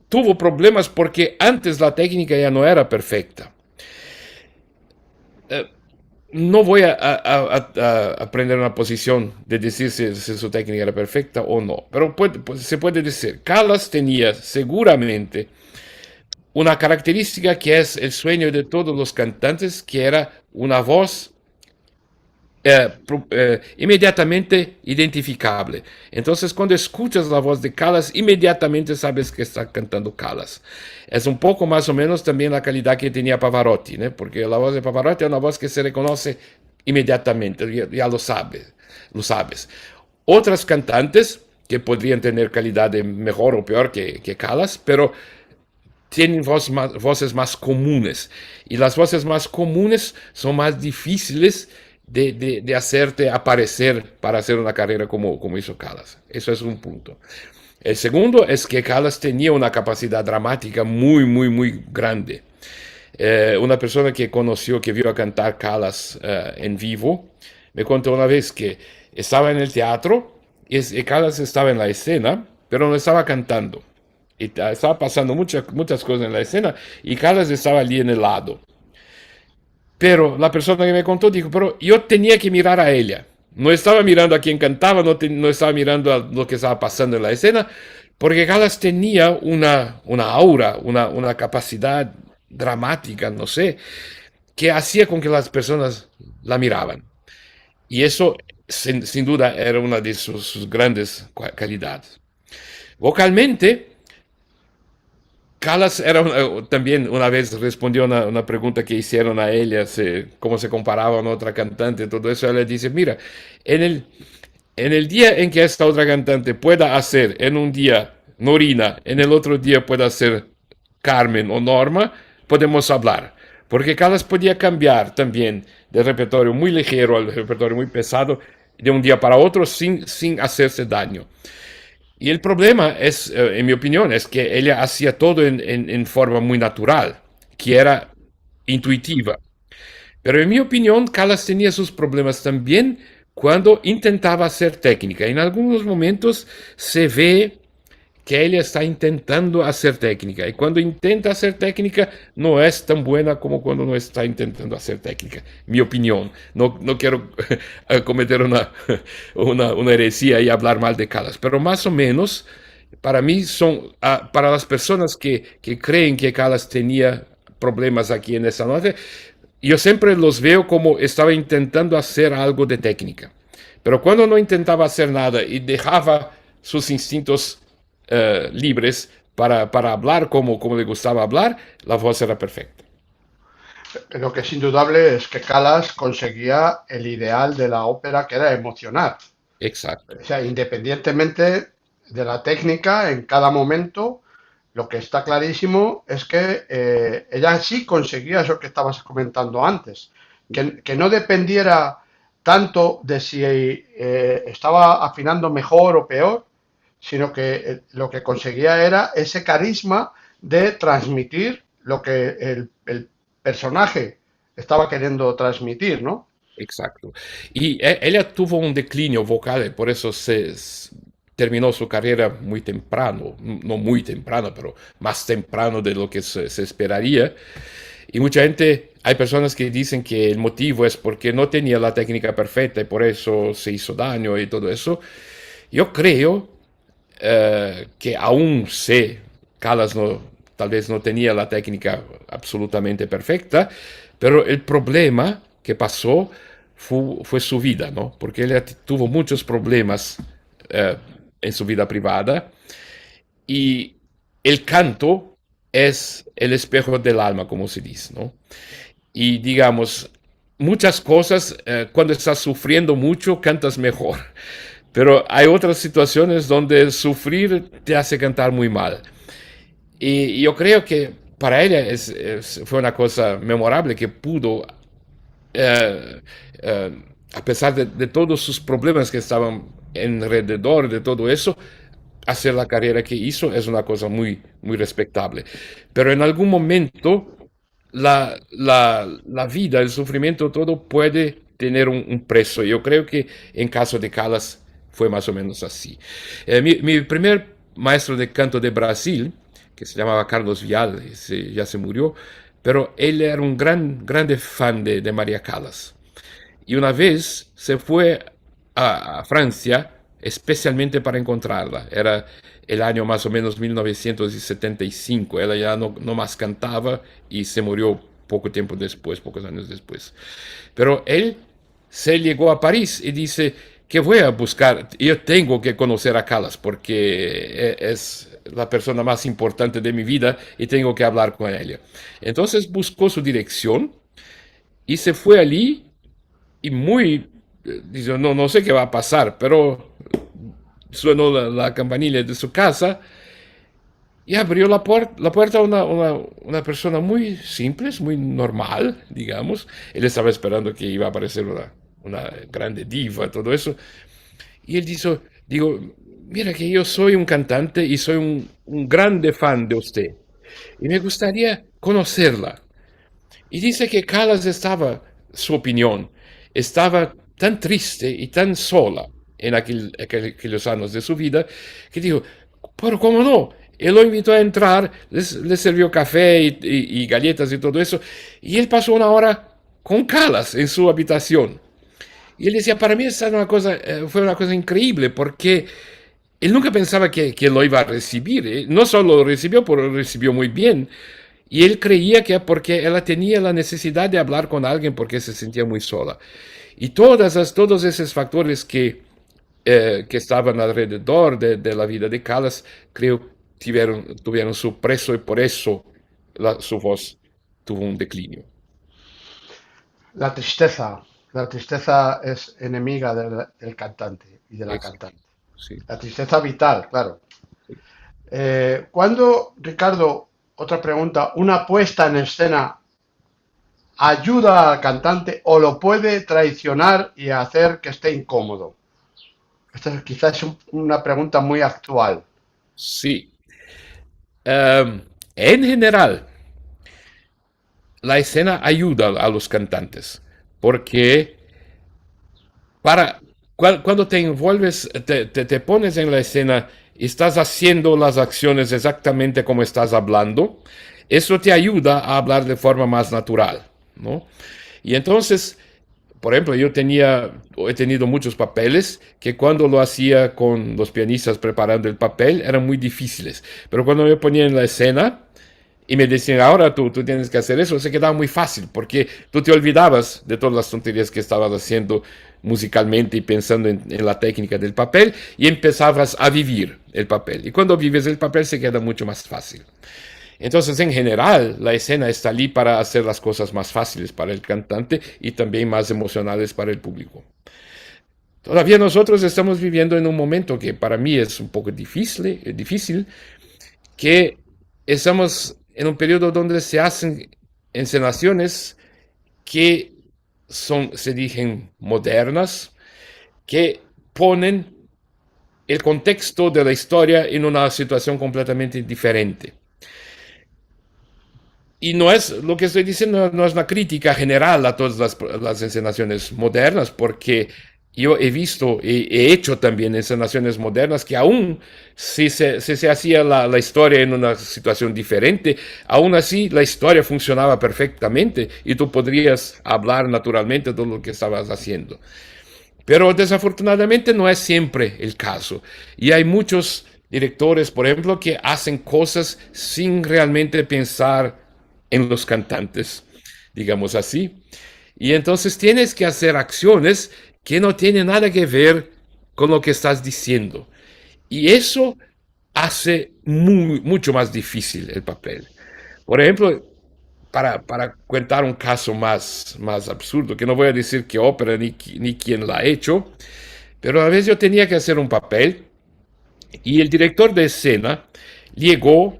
tuvo problemas porque antes la técnica ya no era perfecta. Eh, no voy a prender una posición de decir si su técnica era perfecta o no, pero se puede decir, Callas tenía seguramente una característica que es el sueño de todos los cantantes, que era una voz inmediatamente identificable. Entonces, cuando escuchas la voz de Callas, inmediatamente sabes que está cantando Callas. Es un poco más o menos también la calidad que tenía Pavarotti, ¿no? Porque la voz de Pavarotti es una voz que se reconoce inmediatamente, ya lo sabes. Otras cantantes que podrían tener calidad de mejor o peor que Callas, pero tienen voces más comunes. Y las voces más comunes son más difíciles de hacerte aparecer para hacer una carrera como hizo Callas. Eso es un punto. El segundo es que Callas tenía una capacidad dramática muy grande. Una persona que conoció, que vio a cantar Callas en vivo, me contó una vez que estaba en el teatro y Callas estaba en la escena, pero no estaba cantando. Y estaba pasando muchas cosas en la escena y Callas estaba allí en el lado. Pero la persona que me contó dijo, pero yo tenía que mirar a ella. No estaba mirando a quien cantaba, no estaba mirando a lo que estaba pasando en la escena, porque Callas tenía una aura, una capacidad dramática, no sé, que hacía con que las personas la miraban. Y eso, sin duda, era una de sus grandes calidades. Vocalmente, Callas era también una vez respondió una pregunta que hicieron a ella, cómo se comparaba a otra cantante, todo eso. Ella dice, mira, en el día en que esta otra cantante pueda hacer, en un día Norina, en el otro día pueda hacer Carmen o Norma, podemos hablar. Porque Callas podía cambiar también de repertorio muy ligero al repertorio muy pesado de un día para otro sin hacerse daño. Y el problema es, en mi opinión, es que ella hacía todo en forma muy natural, que era intuitiva. Pero en mi opinión, Callas tenía sus problemas también cuando intentaba hacer técnica. En algunos momentos se ve que ella está intentando hacer técnica. Y cuando intenta hacer técnica, no es tan buena como cuando no está intentando hacer técnica. Mi opinión. No quiero cometer una heresía y hablar mal de Callas, pero más o menos, para mí, para las personas que creen que Callas tenía problemas aquí en esta noche, yo siempre los veo como estaba intentando hacer algo de técnica. Pero cuando no intentaba hacer nada y dejaba sus instintos libres para hablar como le gustaba hablar, la voz era perfecta. Lo que es indudable es que Callas conseguía el ideal de la ópera, que era emocionar. Exacto. O sea, independientemente de la técnica, en cada momento, lo que está clarísimo es que ella sí conseguía eso que estabas comentando antes, que no dependiera tanto de si estaba afinando mejor o peor, sino que lo que conseguía era ese carisma de transmitir lo que el personaje estaba queriendo transmitir, ¿no? Exacto. Y ella tuvo un declinio vocal, y por eso terminó su carrera muy temprano, no muy temprano, pero más temprano de lo que se esperaría. Y mucha gente, hay personas que dicen que el motivo es porque no tenía la técnica perfecta y por eso se hizo daño y todo eso. Yo creo que aún sé, Callas no, tal vez no tenía la técnica absolutamente perfecta, pero el problema que pasó fue su vida, ¿no? Porque ella tuvo muchos problemas eh, en su vida privada y el canto es el espejo del alma, como se dice, ¿no? Y digamos, muchas cosas, cuando estás sufriendo mucho, cantas mejor. Pero hay otras situaciones donde sufrir te hace cantar muy mal. Y yo creo que para ella fue una cosa memorable que pudo, eh, eh, a pesar de todos sus problemas que estaban alrededor de todo eso, hacer la carrera que hizo es una cosa muy, muy respetable. Pero en algún momento la vida, el sufrimiento, todo puede tener un precio. Yo creo que en caso de Callas fue más o menos así. Mi primer maestro de canto de Brasil, que se llamaba Carlos Vial, ya se murió, pero él era un grande fan de María Callas. Y una vez se fue a Francia especialmente para encontrarla. Era el año más o menos 1975. Ella ya no más cantaba y se murió poco tiempo después, pocos años después. Pero él se llegó a París y dice que voy a buscar, yo tengo que conocer a Callas porque es la persona más importante de mi vida y tengo que hablar con ella. Entonces buscó su dirección y se fue allí y muy, dice, no sé qué va a pasar, pero sonó la campanilla de su casa y abrió la puerta a una persona muy simple, muy normal, digamos. Él estaba esperando que iba a aparecer una grande diva, todo eso. Y él digo, mira que yo soy un cantante y soy un grande fan de usted. Y me gustaría conocerla. Y dice que Callas estaba, su opinión, estaba tan triste y tan sola en aquellos años de su vida que dijo, pero cómo no, él lo invitó a entrar, le sirvió café y galletas y todo eso, y él pasó una hora con Callas en su habitación. Y él decía, para mí esa fue una cosa increíble porque él nunca pensaba que lo iba a recibir. No solo lo recibió, pero lo recibió muy bien. Y él creía que porque ella tenía la necesidad de hablar con alguien porque se sentía muy sola. Y todos esos factores que estaban alrededor de la vida de Callas, creo, tuvieron su precio y por eso su voz tuvo un declinio. La tristeza. La tristeza es enemiga del cantante y de la Exacto. cantante. Sí, La tristeza vital, claro. sí. ¿Cuándo, Ricardo, otra pregunta, una puesta en escena ayuda al cantante o lo puede traicionar y hacer que esté incómodo? Esta es quizás una pregunta muy actual. Sí. En general, la escena ayuda a los cantantes porque para, cuando te envuelves, te pones en la escena y estás haciendo las acciones exactamente como estás hablando, eso te ayuda a hablar de forma más natural, ¿no? Y entonces, por ejemplo, he tenido muchos papeles que cuando lo hacía con los pianistas preparando el papel eran muy difíciles, pero cuando me ponía en la escena, y me decían, ahora tú tienes que hacer eso, se quedaba muy fácil, porque tú te olvidabas de todas las tonterías que estabas haciendo musicalmente y pensando en la técnica del papel y empezabas a vivir el papel. Y cuando vives el papel se queda mucho más fácil. Entonces, en general, la escena está allí para hacer las cosas más fáciles para el cantante y también más emocionales para el público. Todavía nosotros estamos viviendo en un momento que para mí es un poco difícil que estamos en un periodo donde se hacen encenaciones que se dicen modernas, que ponen el contexto de la historia en una situación completamente diferente. Y no es, lo que estoy diciendo no es una crítica general a todas las encenaciones modernas, porque yo he visto, he hecho también encenaciones modernas que aún si se hacía la historia en una situación diferente, aún así la historia funcionaba perfectamente y tú podrías hablar naturalmente de lo que estabas haciendo. Pero desafortunadamente no es siempre el caso. Y hay muchos directores, por ejemplo, que hacen cosas sin realmente pensar en los cantantes, digamos así. Y entonces tienes que hacer acciones que no tienen nada que ver con lo que estás diciendo. Y eso hace mucho más difícil el papel. Por ejemplo, para contar un caso más absurdo, que no voy a decir qué ópera ni quién la ha hecho, pero a veces yo tenía que hacer un papel y el director de escena llegó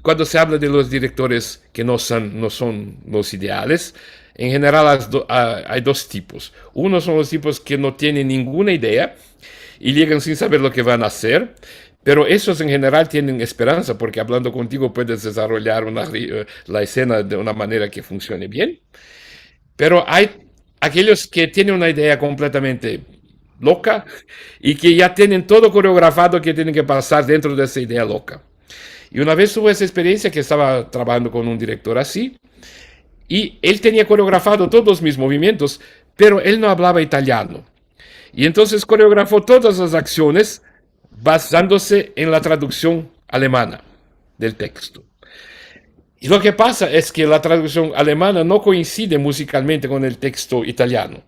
cuando se habla de los directores que no son los ideales, en general hay dos tipos. Uno son los tipos que no tienen ninguna idea y llegan sin saber lo que van a hacer, pero esos en general tienen esperanza porque hablando contigo puedes desarrollar la escena de una manera que funcione bien. Pero hay aquellos que tienen una idea completamente loca y que ya tienen todo coreografado que tienen que pasar dentro de esa idea loca. Y una vez tuve esa experiencia que estaba trabajando con un director así, y él tenía coreografado todos mis movimientos, pero él no hablaba italiano. Y entonces coreografó todas las acciones basándose en la traducción alemana del texto. Y lo que pasa es que la traducción alemana no coincide musicalmente con el texto italiano.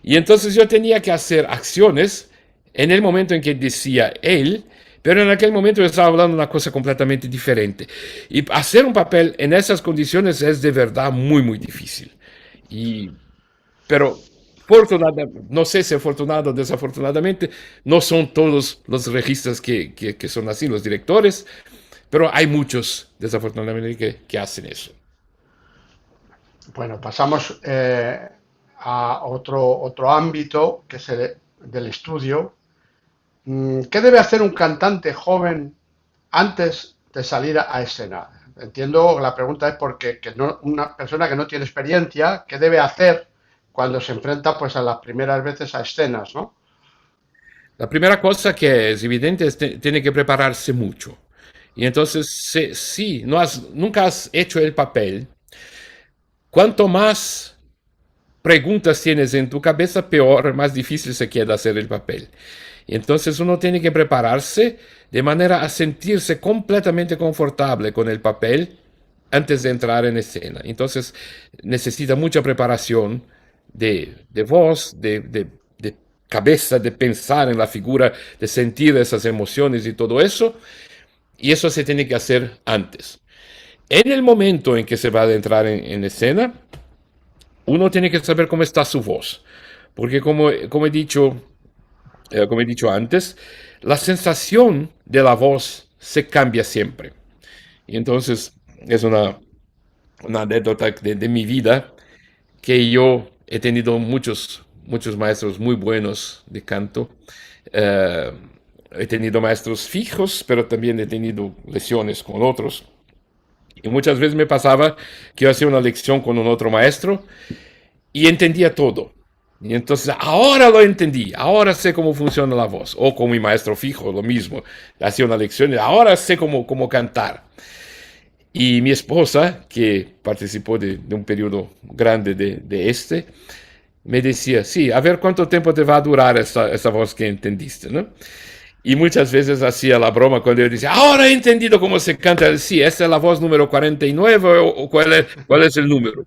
Y entonces yo tenía que hacer acciones en el momento en que decía él, pero en aquel momento yo estaba hablando una cosa completamente diferente. Y hacer un papel en esas condiciones es de verdad muy difícil. Y, pero no sé si afortunado o desafortunadamente, no son todos los registros que son así, los directores, pero hay muchos desafortunadamente que hacen eso. Bueno, pasamos a otro ámbito que es el del estudio. ¿Qué debe hacer un cantante joven antes de salir a escena? Entiendo, la pregunta es porque una persona que no tiene experiencia, ¿qué debe hacer cuando se enfrenta pues a las primeras veces a escenas, ¿no? La primera cosa que es evidente es que tiene que prepararse mucho. Y entonces, si nunca has hecho el papel, cuanto más preguntas tienes en tu cabeza, peor, más difícil se queda hacer el papel. Y entonces uno tiene que prepararse de manera a sentirse completamente confortable con el papel antes de entrar en escena. Entonces necesita mucha preparación de voz, de cabeza, de pensar en la figura, de sentir esas emociones y todo eso. Y eso se tiene que hacer antes. En el momento en que se va a entrar en escena, uno tiene que saber cómo está su voz. Porque como he dicho antes, la sensación de la voz se cambia siempre. Y entonces es una anécdota de mi vida que yo he tenido muchos maestros muy buenos de canto. Eh, He tenido maestros fijos, pero también he tenido lesiones con otros. Y muchas veces me pasaba que yo hacía una lección con un otro maestro y entendía todo. Y entonces ahora lo entendí, ahora sé cómo funciona la voz. O con mi maestro fijo, lo mismo. Hacía una lección y ahora sé cómo cantar. Y mi esposa, que participó de un periodo grande de este, me decía, sí, a ver cuánto tiempo te va a durar esa voz que entendiste, ¿no? Y muchas veces hacía la broma cuando yo decía, ahora he entendido cómo se canta. Sí, esta es la voz número 49 o cuál es el número.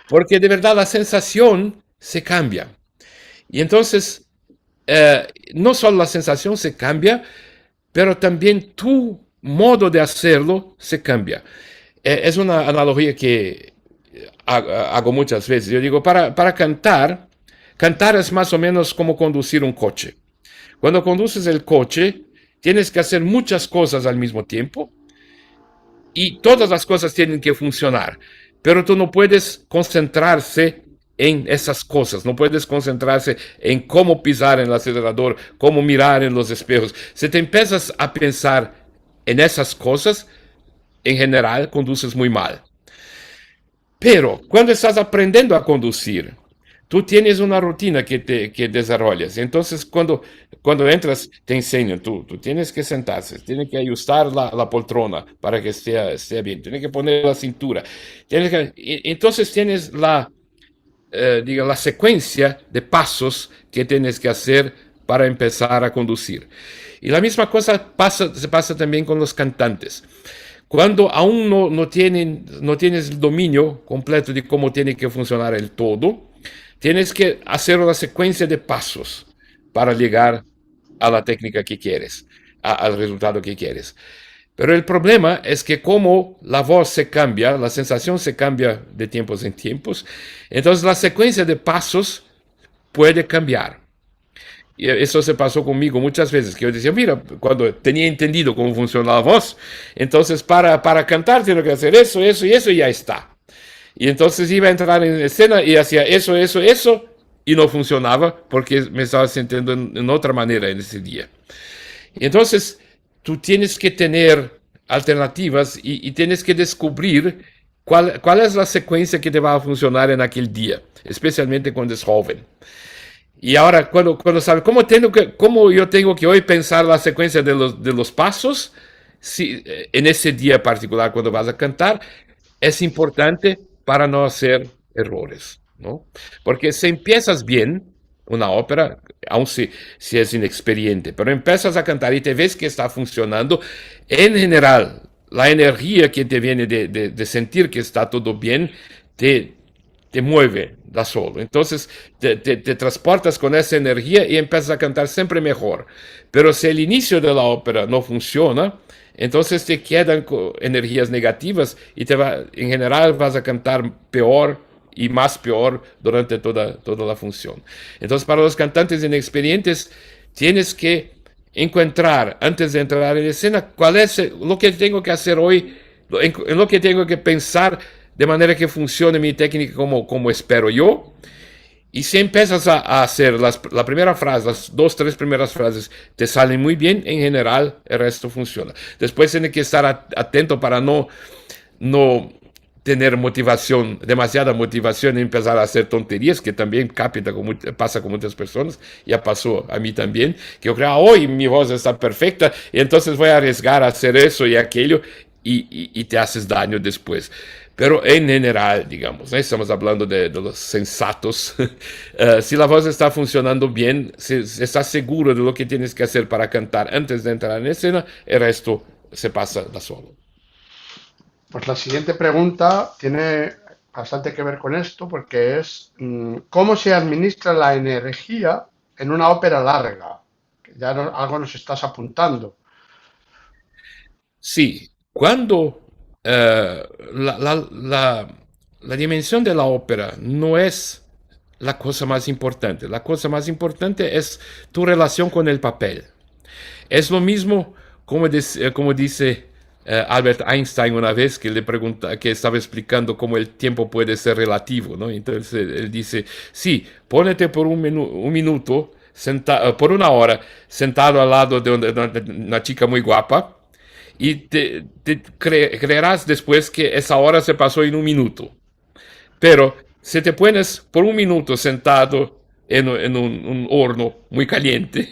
Porque de verdad la sensación se cambia. Y entonces, no solo la sensación se cambia, pero también tu modo de hacerlo se cambia. Es una analogía que hago muchas veces. Yo digo, para cantar es más o menos como conducir un coche. Cuando conduces el coche, tienes que hacer muchas cosas al mismo tiempo y todas las cosas tienen que funcionar, pero tú no puedes concentrarse en esas cosas, no puedes concentrarse en cómo pisar en el acelerador, cómo mirar en los espejos. Si te empiezas a pensar en esas cosas, en general conduces muy mal. Pero cuando estás aprendiendo a conducir, tú tienes una rutina que desarrollas. Entonces, cuando entras, te enseñan, tú tienes que sentarse, tienes que ajustar la poltrona para que esté bien, tienes que poner la cintura. Entonces tienes la secuencia de pasos que tienes que hacer para empezar a conducir. Y la misma cosa se pasa también con los cantantes. Cuando aún no tienes el dominio completo de cómo tiene que funcionar el todo, tienes que hacer una secuencia de pasos para llegar a la técnica que quieres, al resultado que quieres. Pero el problema es que como la voz se cambia, la sensación se cambia de tiempos en tiempos, entonces la secuencia de pasos puede cambiar. Y eso se pasó conmigo muchas veces, que yo decía, mira, cuando tenía entendido cómo funciona la voz, entonces para cantar tengo que hacer eso, eso y eso y ya está. Y entonces iba a entrar en escena y hacía eso, y no funcionaba porque me estaba sintiendo en otra manera en ese día. Y entonces tú tienes que tener alternativas y tienes que descubrir cuál es la secuencia que te va a funcionar en aquel día, especialmente cuando es joven. Y ahora, cuando sabe cómo yo tengo que hoy pensar la secuencia de los pasos, si, en ese día particular, cuando vas a cantar, es importante para no hacer errores, ¿no? Porque si empiezas bien una ópera, aun si es inexperiente, pero empiezas a cantar y te ves que está funcionando, en general, la energía que te viene de sentir que está todo bien, te, te mueve da solo. Entonces te transportas con esa energía y empiezas a cantar siempre mejor. Pero si el inicio de la ópera no funciona, entonces te quedan energías negativas y en general vas a cantar peor y más peor durante toda la función. Entonces, para los cantantes inexperientes, tienes que encontrar, antes de entrar en escena, cuál es lo que tengo que hacer hoy, en lo que tengo que pensar de manera que funcione mi técnica como espero yo. Y si empiezas a hacer la primera frase, las dos, tres primeras frases, te salen muy bien, en general el resto funciona. Después tienes que estar atento para no tener motivación, demasiada motivación y empezar a hacer tonterías, que también pasa con muchas personas, ya pasó a mí también, que yo creo, hoy mi voz está perfecta, y entonces voy a arriesgar a hacer eso y aquello, y te haces daño después. Pero en general, digamos, ¿eh? Estamos hablando de los sensatos. Si la voz está funcionando bien, si estás seguro de lo que tienes que hacer para cantar antes de entrar en escena, el resto se pasa da solo. Pues la siguiente pregunta tiene bastante que ver con esto porque es ¿cómo se administra la energía en una ópera larga? Que ya algo nos estás apuntando. Sí, cuando eh, la, la- la- la dimensión de la ópera no es la cosa más importante, la cosa más importante es tu relación con el papel. Es lo mismo como dice Albert Einstein una vez que le pregunta, que estaba explicando cómo el tiempo puede ser relativo, ¿no? Entonces él dice, sí, ponete por un minuto, por una hora, sentado al lado de una chica muy guapa y creerás después que esa hora se pasó en un minuto. Pero si te pones por un minuto sentado en un horno muy caliente,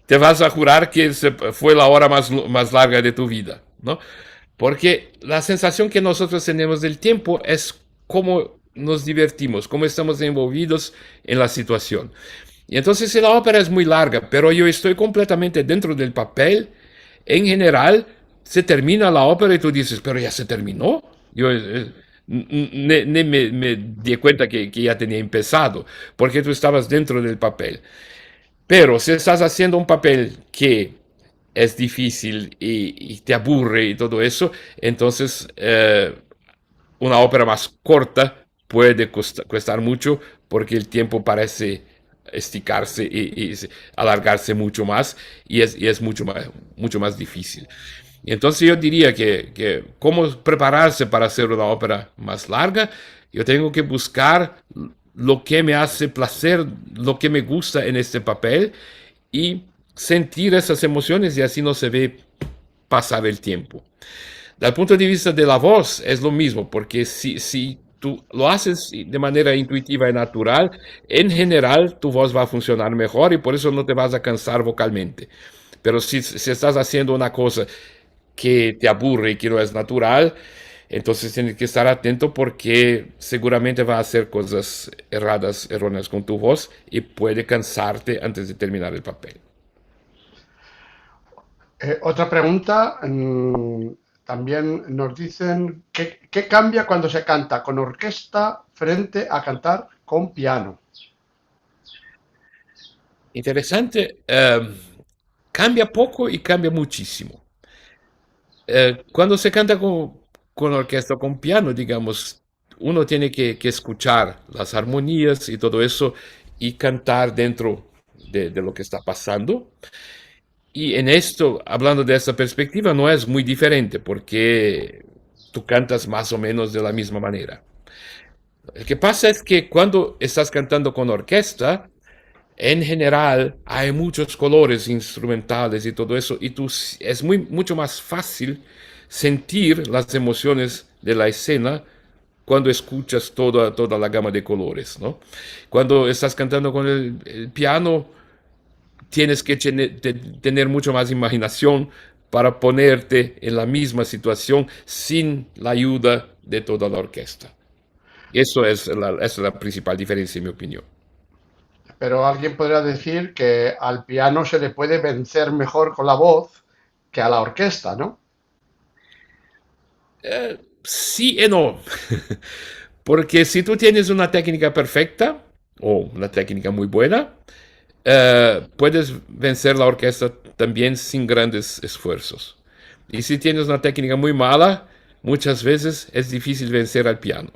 te vas a jurar que fue la hora más larga de tu vida, ¿no? Porque la sensación que nosotros tenemos del tiempo es cómo nos divertimos, cómo estamos envolvidos en la situación. Y entonces si la ópera es muy larga, pero yo estoy completamente dentro del papel, en general se termina la ópera y tú dices, pero ya se terminó. Yo ni me di cuenta que ya tenía empezado, porque tú estabas dentro del papel. Pero si estás haciendo un papel que es difícil y te aburre y todo eso, entonces una ópera más corta puede costar mucho porque el tiempo parece esticarse y alargarse mucho más y es mucho más difícil. Y entonces yo diría que cómo prepararse para hacer una ópera más larga, yo tengo que buscar lo que me hace placer, lo que me gusta en este papel y sentir esas emociones y así no se ve pasar el tiempo. Dal punto de vista de la voz es lo mismo, porque si tú lo haces de manera intuitiva y natural, en general tu voz va a funcionar mejor y por eso no te vas a cansar vocalmente. Pero si estás haciendo una cosa que te aburre y que no es natural, entonces tienes que estar atento porque seguramente va a hacer cosas erradas, erróneas con tu voz y puede cansarte antes de terminar el papel. Otra pregunta, también nos dicen, ¿qué cambia cuando se canta con orquesta frente a cantar con piano? Interesante, cambia poco y cambia muchísimo. Cuando se canta con orquesta, con piano, digamos, uno tiene que escuchar las armonías y todo eso y cantar dentro de lo que está pasando. Y en esto, hablando de esta perspectiva, no es muy diferente porque tú cantas más o menos de la misma manera. Lo que pasa es que cuando estás cantando con orquesta, en general hay muchos colores instrumentales y todo eso, y es mucho más fácil sentir las emociones de la escena cuando escuchas toda la gama de colores, ¿no? Cuando estás cantando con el piano, tienes que tener mucho más imaginación para ponerte en la misma situación sin la ayuda de toda la orquesta. Eso es esa es la principal diferencia, en mi opinión. Pero alguien podría decir que al piano se le puede vencer mejor con la voz que a la orquesta, ¿no? Sí y no. Porque si tú tienes una técnica perfecta o una técnica muy buena, puedes vencer la orquesta también sin grandes esfuerzos. Y si tienes una técnica muy mala, muchas veces es difícil vencer al piano.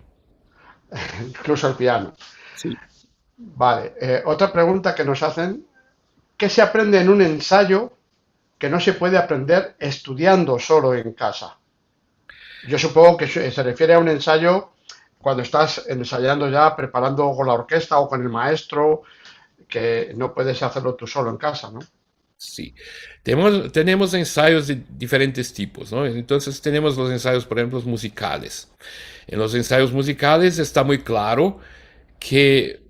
Incluso al piano. Sí. Vale, otra pregunta que nos hacen, ¿qué se aprende en un ensayo que no se puede aprender estudiando solo en casa? Yo supongo que se refiere a un ensayo cuando estás ensayando ya, preparando con la orquesta o con el maestro, que no puedes hacerlo tú solo en casa, ¿no? Sí, tenemos ensayos de diferentes tipos, ¿no? Entonces tenemos los ensayos, por ejemplo, musicales. En los ensayos musicales está muy claro que,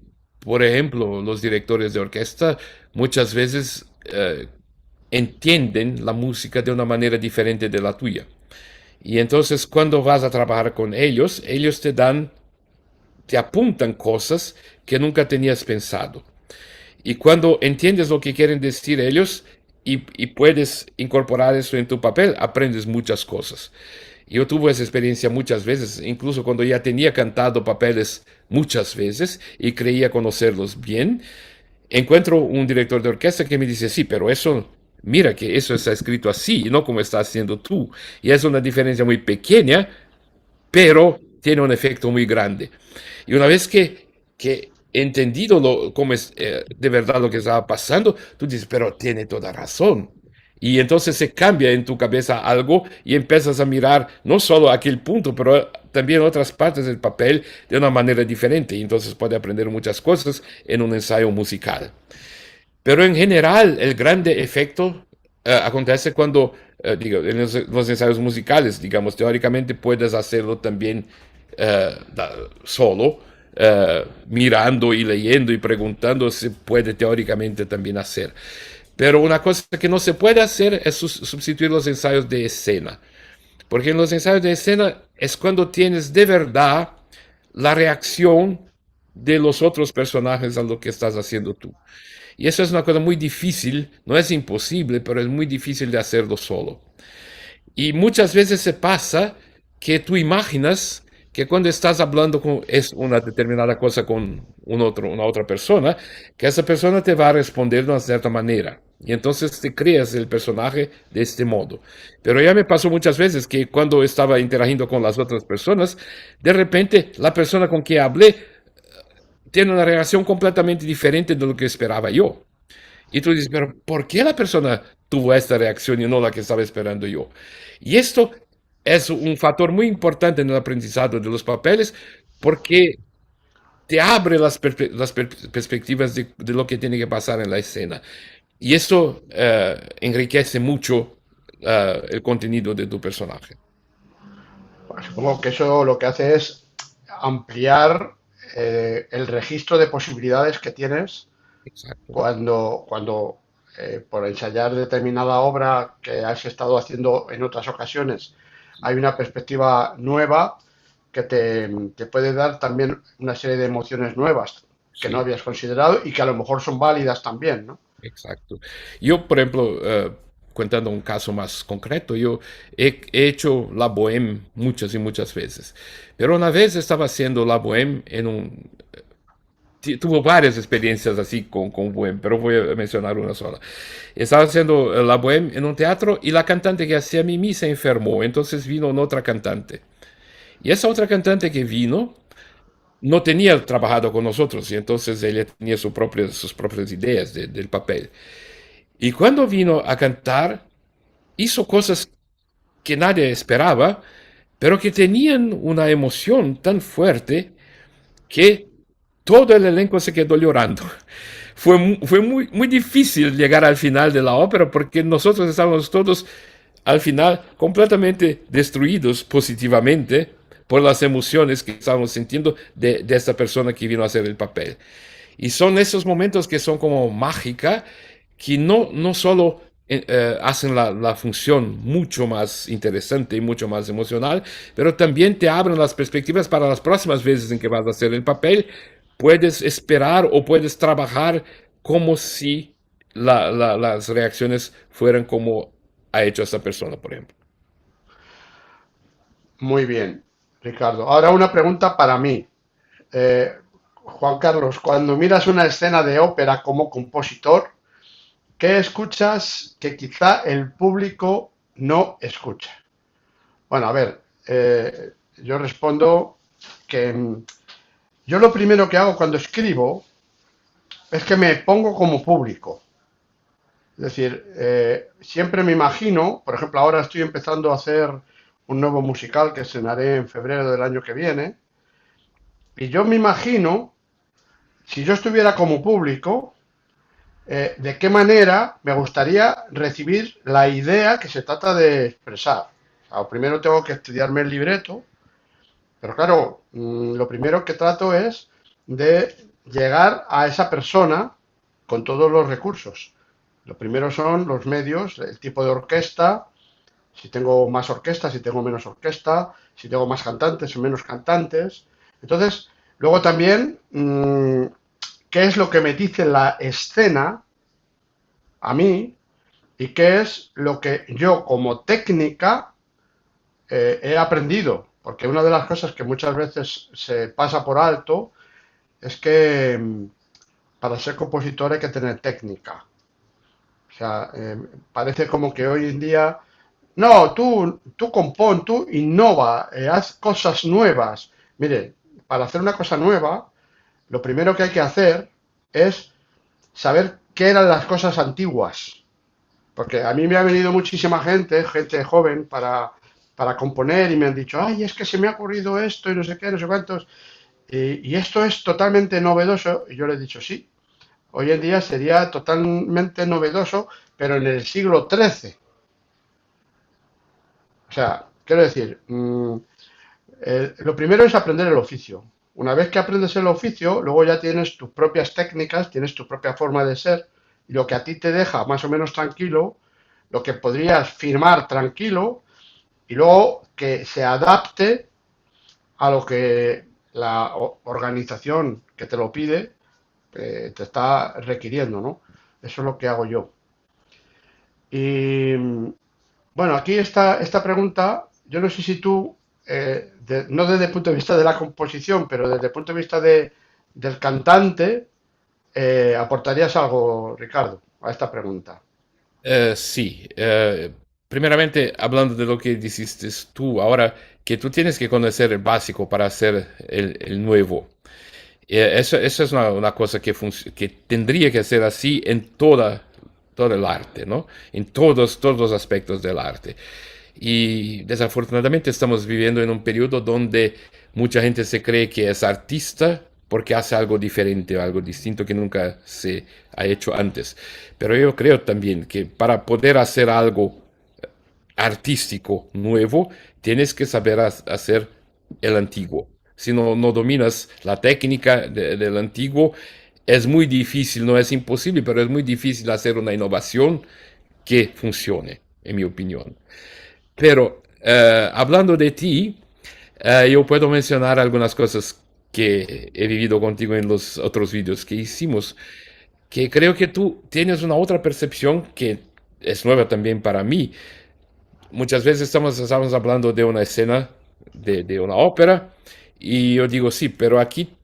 por ejemplo, los directores de orquesta muchas veces entienden la música de una manera diferente de la tuya. Y entonces cuando vas a trabajar con ellos te apuntan cosas que nunca tenías pensado. Y cuando entiendes lo que quieren decir ellos y puedes incorporar eso en tu papel, aprendes muchas cosas. Yo tuve esa experiencia muchas veces, incluso cuando ya tenía cantado papeles muchas veces y creía conocerlos bien, encuentro un director de orquesta que me dice, sí, pero eso, mira que eso está escrito así, no como estás haciendo tú. Y es una diferencia muy pequeña, pero tiene un efecto muy grande. Y una vez que he entendido cómo es de verdad lo que estaba pasando, tú dices, pero tiene toda razón. Y entonces se cambia en tu cabeza algo y empiezas a mirar no solo aquel punto, pero también otras partes del papel de una manera diferente. Y entonces puede aprender muchas cosas en un ensayo musical. Pero en general, el grande efecto acontece cuando, digo, en los ensayos musicales, digamos, teóricamente puedes hacerlo también solo, mirando y leyendo y preguntando, se puede teóricamente también hacer. Pero una cosa que no se puede hacer es sustituir los ensayos de escena. Porque en los ensayos de escena es cuando tienes de verdad la reacción de los otros personajes a lo que estás haciendo tú. Y eso es una cosa muy difícil, no es imposible, pero es muy difícil de hacerlo solo. Y muchas veces se pasa que tú imaginas que cuando estás hablando con es una determinada cosa con una otra persona, que esa persona te va a responder de una cierta manera. Y entonces te creas el personaje de este modo. Pero ya me pasó muchas veces que cuando estaba interagiendo con las otras personas, de repente la persona con quien hablé tiene una reacción completamente diferente de lo que esperaba yo. Y tú dices, pero ¿por qué la persona tuvo esta reacción y no la que estaba esperando yo? Y esto es un factor muy importante en el aprendizaje de los papeles porque te abre perspectivas de lo que tiene que pasar en la escena. Y esto enriquece mucho el contenido de tu personaje. supongo que eso lo que hace es ampliar el registro de posibilidades que tienes Exacto. cuando por ensayar determinada obra que has estado haciendo en otras ocasiones hay una perspectiva nueva que te puede dar también una serie de emociones nuevas que no Sí. habías considerado y que a lo mejor son válidas también, ¿no? Exacto. Yo, por ejemplo, contando un caso más concreto, yo he hecho la bohème muchas y muchas veces, pero una vez estaba haciendo la bohème en un... Tuvo varias experiencias así con bohème, pero voy a mencionar una sola. Estaba haciendo la bohème en un teatro y la cantante que hacía Mimi se enfermó, entonces vino otra cantante. Y esa otra cantante que vino no tenía trabajado con nosotros y entonces ella tenía sus propias ideas del papel. Y cuando vino a cantar, hizo cosas que nadie esperaba, pero que tenían una emoción tan fuerte que todo el elenco se quedó llorando. Fue muy difícil llegar al final de la ópera porque nosotros estábamos todos al final completamente destruidos positivamente por las emociones que estábamos sintiendo de esta persona que vino a hacer el papel. Y son esos momentos que son como mágica, que no solo hacen la función mucho más interesante y mucho más emocional, pero también te abren las perspectivas para las próximas veces en que vas a hacer el papel. Puedes esperar o puedes trabajar como si las reacciones fueran como ha hecho esa persona, por ejemplo. Muy bien, Ricardo. Ahora una pregunta para mí. Juan Carlos, cuando miras una escena de ópera como compositor, ¿qué escuchas que quizá el público no escucha? Bueno, a ver, yo respondo que yo lo primero que hago cuando escribo es que me pongo como público. Es decir, siempre me imagino, por ejemplo, ahora estoy empezando a hacer un nuevo musical que estrenaré en febrero del año que viene, y yo me imagino, si yo estuviera como público, de qué manera me gustaría recibir la idea que se trata de expresar. O sea, primero tengo que estudiarme el libreto, pero claro, lo primero que trato es de llegar a esa persona con todos los recursos. Lo primero son los medios, el tipo de orquesta, si tengo más orquesta, si tengo menos orquesta, si tengo más cantantes o menos cantantes. Entonces, luego también, qué es lo que me dice la escena a mí y qué es lo que yo como técnica he aprendido. Porque una de las cosas que muchas veces se pasa por alto es que para ser compositor hay que tener técnica. O sea, parece como que hoy en día, no, tú compón, tú innova, haz cosas nuevas. Mire, para hacer una cosa nueva, lo primero que hay que hacer es saber qué eran las cosas antiguas. Porque a mí me ha venido muchísima gente, gente joven, para componer y me han dicho, ay, es que se me ha ocurrido esto y no sé qué, no sé cuántos. Y esto es totalmente novedoso. Y yo le he dicho, sí, hoy en día sería totalmente novedoso, pero en el siglo XIII. O sea, quiero decir, lo primero es aprender el oficio. Una vez que aprendes el oficio, luego ya tienes tus propias técnicas, tienes tu propia forma de ser, y lo que a ti te deja más o menos tranquilo, lo que podrías firmar tranquilo, y luego que se adapte a lo que la organización que te lo pide te está requiriendo, ¿no? Eso es lo que hago yo. Y bueno, aquí esta pregunta, yo no sé si tú, no desde el punto de vista de la composición, pero desde el punto de vista del cantante, aportarías algo, Ricardo, a esta pregunta. Sí, primeramente hablando de lo que dijiste tú, ahora que tú tienes que conocer el básico para hacer el nuevo. Eso es una cosa que tendría que ser así en todo el arte, ¿no? En todos los aspectos del arte. Y desafortunadamente estamos viviendo en un periodo donde mucha gente se cree que es artista porque hace algo diferente o algo distinto que nunca se ha hecho antes. Pero yo creo también que para poder hacer algo artístico nuevo, tienes que saber hacer el antiguo. Si no, no dominas la técnica del antiguo, es muy difícil, no es imposible, pero es muy difícil hacer una innovación que funcione, en mi opinión. Pero hablando de ti, yo puedo mencionar algunas cosas que he vivido contigo en los otros vídeos que hicimos, que creo que tú tienes una otra percepción que es nueva también para mí. Muchas veces estamos hablando de una escena de una ópera y yo digo, sí, pero aquí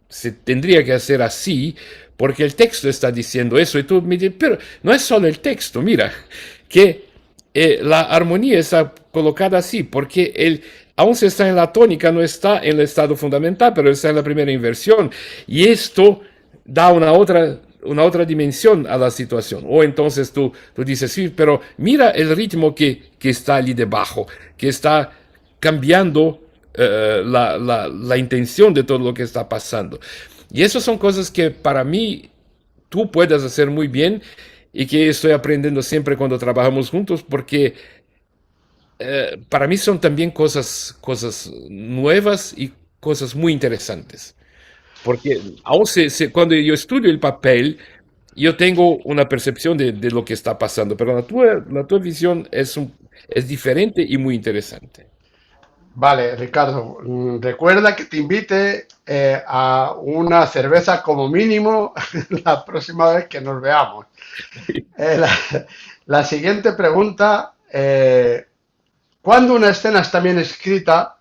se tendría que hacer así porque el texto está diciendo eso y tú me dices, pero no es solo el texto, mira, que la armonía está colocada así porque aún se está en la tónica, no está en el estado fundamental, pero está en la primera inversión y esto da una otra dimensión a la situación. O entonces tú dices, sí, pero mira el ritmo que está allí debajo, que está cambiando la intención de todo lo que está pasando. Y esas son cosas que para mí tú puedes hacer muy bien y que estoy aprendiendo siempre cuando trabajamos juntos porque para mí son también cosas nuevas y cosas muy interesantes. Porque aún cuando yo estudio el papel, yo tengo una percepción de lo que está pasando, pero la tua visión es diferente y muy interesante. Vale, Ricardo, recuerda que te invite a una cerveza como mínimo la próxima vez que nos veamos. Eh, la, la siguiente pregunta, ¿cuándo una escena está bien escrita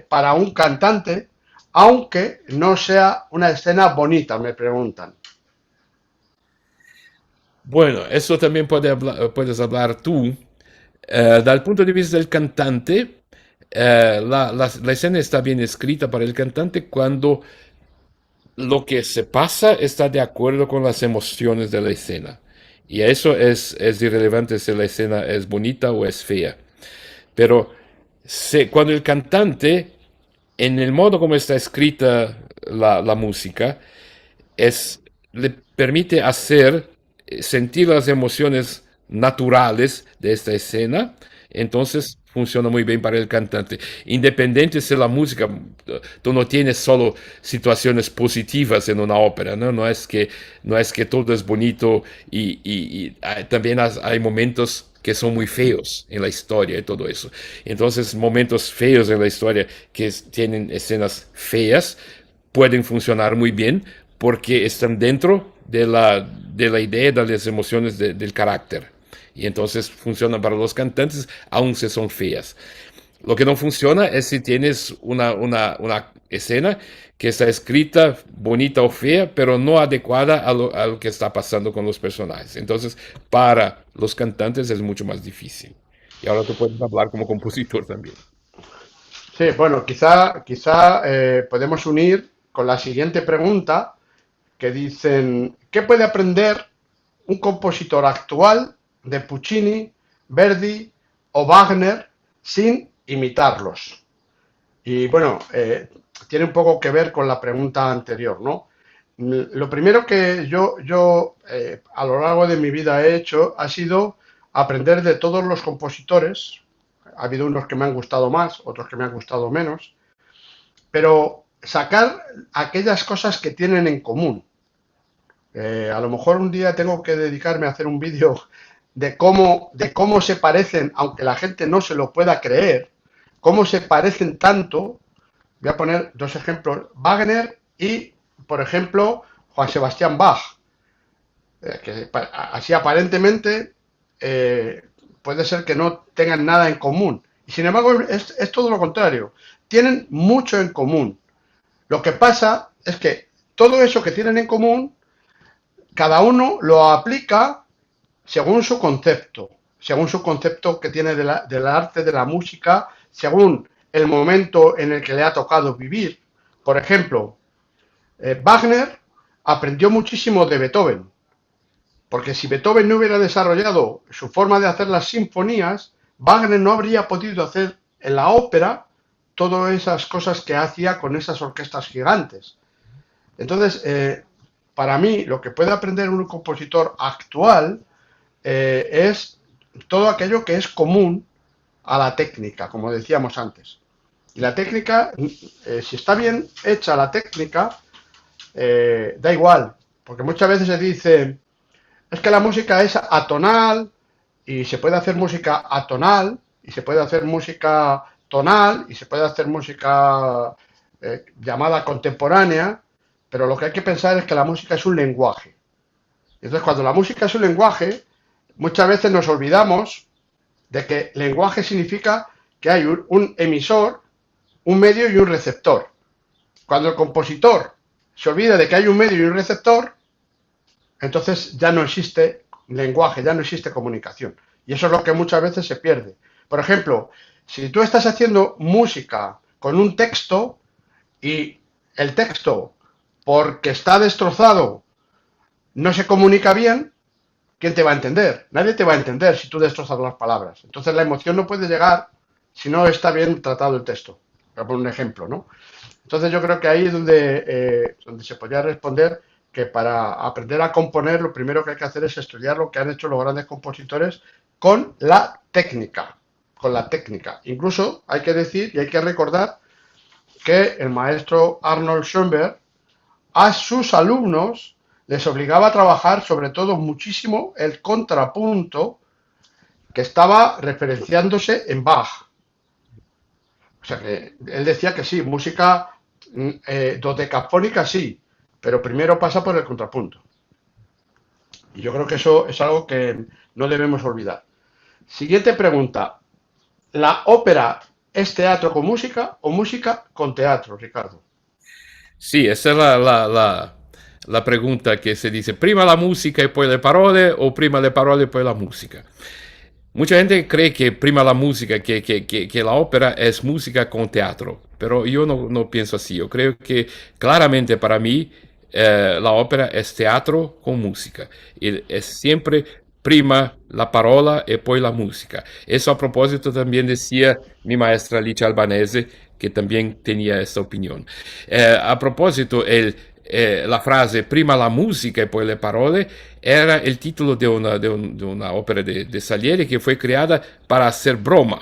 para un cantante, aunque no sea una escena bonita? Me preguntan. Bueno, eso también puedes hablar tú. Dal punto di vista del cantante, la escena está bien escrita para el cantante cuando lo que se pasa está de acuerdo con las emociones de la escena. Y eso es irrelevante si la escena es bonita o es fea. Pero cuando el cantante, en el modo como está escrita la música, le permite sentir las emociones naturales de esta escena, entonces funciona muy bien para el cantante. Independiente si la música, tú no tienes solo situaciones positivas en una ópera, ¿no? No es que todo es bonito también hay momentos que son muy feos en la historia y todo eso. Entonces, momentos feos en la historia tienen escenas feas pueden funcionar muy bien porque están dentro de la idea de las emociones del carácter. Y entonces funcionan para los cantantes, aun si son feas. Lo que no funciona es si tienes una escena que está escrita bonita o fea, pero no adecuada a lo que está pasando con los personajes. Entonces, para los cantantes es mucho más difícil. Y ahora tú puedes hablar como compositor también. Sí, bueno, quizá podemos unir con la siguiente pregunta que dicen, ¿qué puede aprender un compositor actual de Puccini, Verdi o Wagner sin imitarlos? Y bueno, tiene un poco que ver con la pregunta anterior, ¿no? Lo primero que yo a lo largo de mi vida he hecho ha sido aprender de todos los compositores. Ha habido unos que me han gustado más, otros que me han gustado menos, pero sacar aquellas cosas que tienen en común. A lo mejor un día tengo que dedicarme a hacer un vídeo de cómo se parecen, aunque la gente no se lo pueda creer, cómo se parecen tanto. Voy a poner dos ejemplos, Wagner y, por ejemplo, Juan Sebastián Bach, así aparentemente puede ser que no tengan nada en común. Y sin embargo es todo lo contrario, tienen mucho en común. Lo que pasa es que todo eso que tienen en común, cada uno lo aplica según su concepto que tiene del arte, de la música, según el momento en el que le ha tocado vivir. Por ejemplo, Wagner aprendió muchísimo de Beethoven, porque si Beethoven no hubiera desarrollado su forma de hacer las sinfonías, Wagner no habría podido hacer en la ópera todas esas cosas que hacía con esas orquestas gigantes. Entonces, para mí, lo que puede aprender un compositor actual es todo aquello que es común a la técnica, como decíamos antes. Y la técnica, si está bien hecha la técnica, da igual, porque muchas veces se dice, es que la música es atonal y se puede hacer música atonal y se puede hacer música tonal y se puede hacer música llamada contemporánea, pero lo que hay que pensar es que la música es un lenguaje. Entonces, cuando la música es un lenguaje, muchas veces nos olvidamos de que lenguaje significa que hay un emisor, un medio y un receptor. Cuando el compositor se olvida de que hay un medio y un receptor, entonces ya no existe lenguaje, ya no existe comunicación. Y eso es lo que muchas veces se pierde. Por ejemplo, si tú estás haciendo música con un texto y el texto, porque está destrozado, no se comunica bien, ¿quién te va a entender? Nadie te va a entender si tú destrozas las palabras. Entonces la emoción no puede llegar si no está bien tratado el texto. Por poner un ejemplo, ¿no? Entonces yo creo que ahí es donde se podría responder que para aprender a componer lo primero que hay que hacer es estudiar lo que han hecho los grandes compositores con la técnica. Con la técnica. Incluso hay que decir y hay que recordar que el maestro Arnold Schoenberg a sus alumnos les obligaba a trabajar sobre todo muchísimo el contrapunto que estaba referenciándose en Bach. O sea que él decía que sí, música dodecafónica sí, pero primero pasa por el contrapunto. Y yo creo que eso es algo que no debemos olvidar. Siguiente pregunta. ¿La ópera es teatro con música o música con teatro, Ricardo? Sì, esa è la pregunta che si dice prima la musica e poi le parole o prima le parole e poi la musica. Mucha gente cree que prima la música, que la ópera es música con teatro, pero yo no pienso así. Yo creo que claramente para mí la ópera es teatro con música. Y es siempre prima la parola e poi la música. Eso a propósito también decía mi maestra Licia Albanese, que también tenía esta opinión. A propósito, la frase prima la música e poi le parole era el título de una ópera de Salieri que fue creada para hacer broma.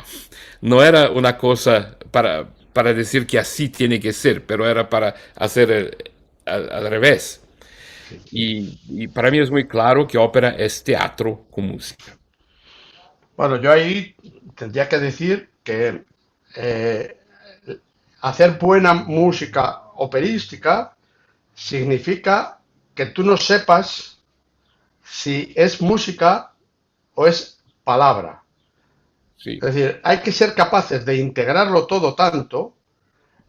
No era una cosa para decir que así tiene que ser, pero era para hacer al revés. Sí. Y para mí es muy claro que ópera es teatro con música. Bueno, yo ahí tendría que decir que eh, hacer buena música operística significa que tú no sepas si es música o es palabra. Sí, Es decir, hay que ser capaces de integrarlo todo tanto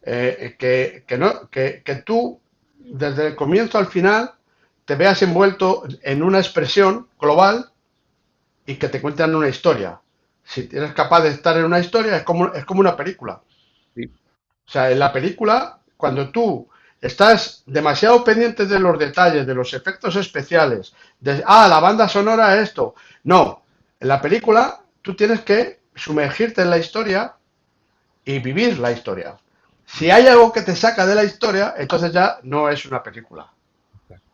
que tú, desde el comienzo al final, te veas envuelto en una expresión global y que te cuentan una historia. Si eres capaz de estar en una historia, es como una película. sí, O sea, en la película, cuando tú estás demasiado pendiente de los detalles, de los efectos especiales, la banda sonora, esto. No, en la película tú tienes que sumergirte en la historia y vivir la historia. Si hay algo que te saca de la historia, entonces ya no es una película.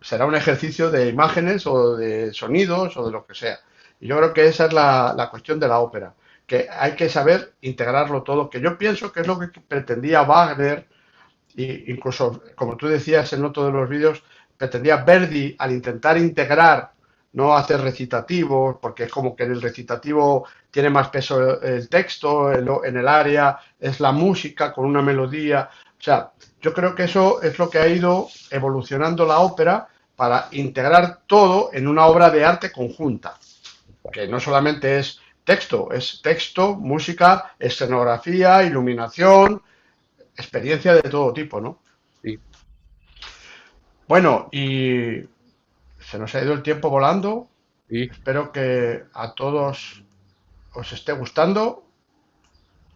Será un ejercicio de imágenes o de sonidos o de lo que sea. Y yo creo que esa es la cuestión de la ópera, que hay que saber integrarlo todo, que yo pienso que es lo que pretendía Wagner, e incluso, como tú decías en otro de los vídeos, pretendía Verdi al intentar integrar, no hacer recitativos, porque es como que en el recitativo tiene más peso el texto, en el área es la música con una melodía. O sea, yo creo que eso es lo que ha ido evolucionando la ópera para integrar todo en una obra de arte conjunta, que no solamente es texto, música, escenografía, iluminación, experiencia de todo tipo, ¿no? sí. Bueno, y se nos ha ido el tiempo volando. Sí. Espero que a todos os esté gustando.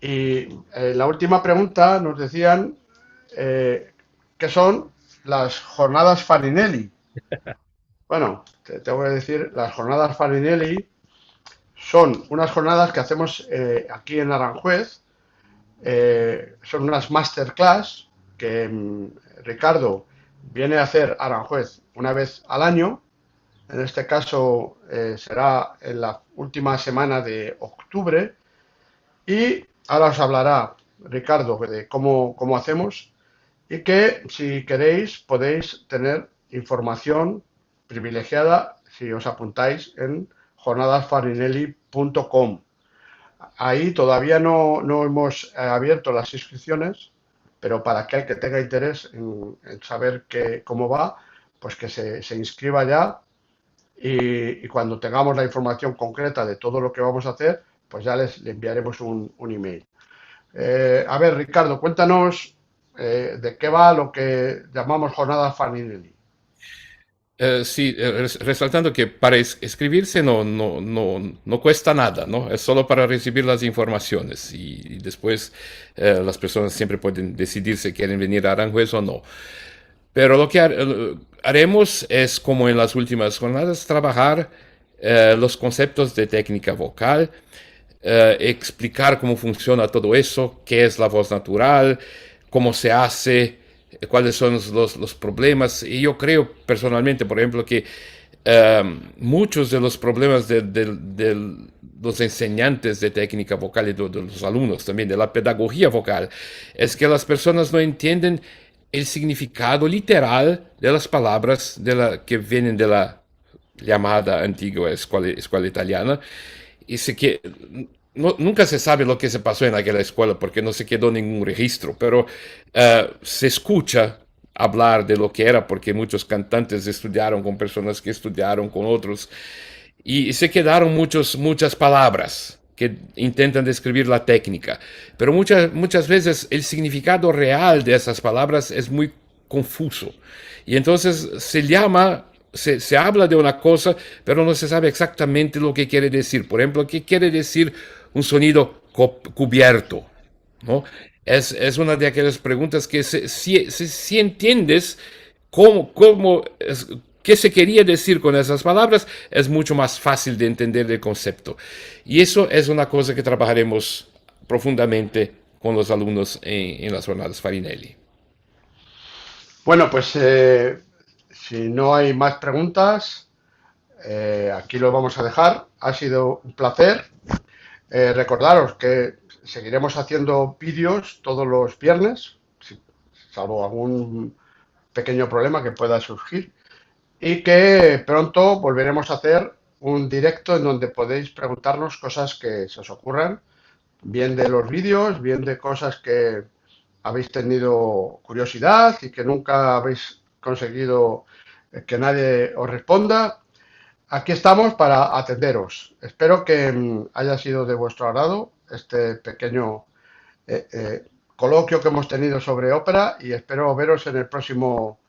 Y la última pregunta nos decían qué son las jornadas Farinelli. Bueno, te tengo que decir, las jornadas Farinelli son unas jornadas que hacemos aquí en Aranjuez. Son unas masterclass que Ricardo viene a hacer a Aranjuez una vez al año En este caso será en la última semana de octubre y ahora os hablará Ricardo de cómo hacemos y que si queréis podéis tener información privilegiada si os apuntáis en jornadasfarinelli.com. Ahí todavía no hemos abierto las inscripciones, pero para aquel que tenga interés en saber cómo va, pues que se inscriba ya y cuando tengamos la información concreta de todo lo que vamos a hacer, pues ya le enviaremos un email. A ver, Ricardo, cuéntanos de qué va lo que llamamos jornada Faninelli. Sí, resaltando que para escribirse no cuesta nada, ¿no? Es solo para recibir las informaciones y después las personas siempre pueden decidir si quieren venir a Aranjuez o no. Pero lo que haremos es, como en las últimas jornadas, trabajar los conceptos de técnica vocal, explicar cómo funciona todo eso, qué es la voz natural, cómo se hace, cuáles son los problemas. Y yo creo personalmente, por ejemplo, que muchos de los problemas de los enseñantes de técnica vocal y de los alumnos también, de la pedagogía vocal, es que las personas no entienden el significado literal de las palabras que vienen de la llamada antigua escuela italiana y nunca se sabe lo que se pasó en aquella escuela porque no se quedó ningún registro, pero se escucha hablar de lo que era porque muchos cantantes estudiaron con personas que estudiaron con otros y se quedaron muchas palabras que intentan describir la técnica, pero muchas veces el significado real de esas palabras es muy confuso. Y entonces se habla de una cosa, pero no se sabe exactamente lo que quiere decir. Por ejemplo, ¿qué quiere decir un sonido cubierto? ¿No? Es una de aquellas preguntas que si entiendes qué se quería decir con esas palabras, es mucho más fácil de entender el concepto. Y eso es una cosa que trabajaremos profundamente con los alumnos en las jornadas Farinelli. Bueno, pues si no hay más preguntas, aquí lo vamos a dejar. Ha sido un placer. Recordaros que seguiremos haciendo vídeos todos los viernes, salvo algún pequeño problema que pueda surgir, y que pronto volveremos a hacer un directo en donde podéis preguntarnos cosas que se os ocurran, bien de los vídeos, bien de cosas que habéis tenido curiosidad y que nunca habéis conseguido que nadie os responda. Aquí estamos para atenderos. Espero que haya sido de vuestro agrado este pequeño coloquio que hemos tenido sobre ópera y espero veros en el próximo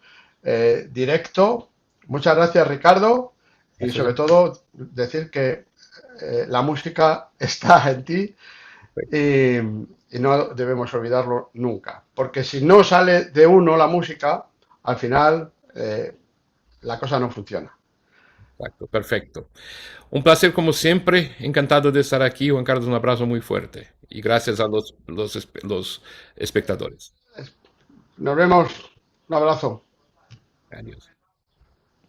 directo. Muchas gracias, Ricardo, y Gracias. sobre todo decir que la música está en ti y no debemos olvidarlo nunca, porque si no sale de uno la música, al final la cosa no funciona. Exacto, perfecto. Un placer como siempre, encantado de estar aquí. Juan Carlos, un abrazo muy fuerte y gracias a los espectadores. Nos vemos. Un abrazo. Adiós.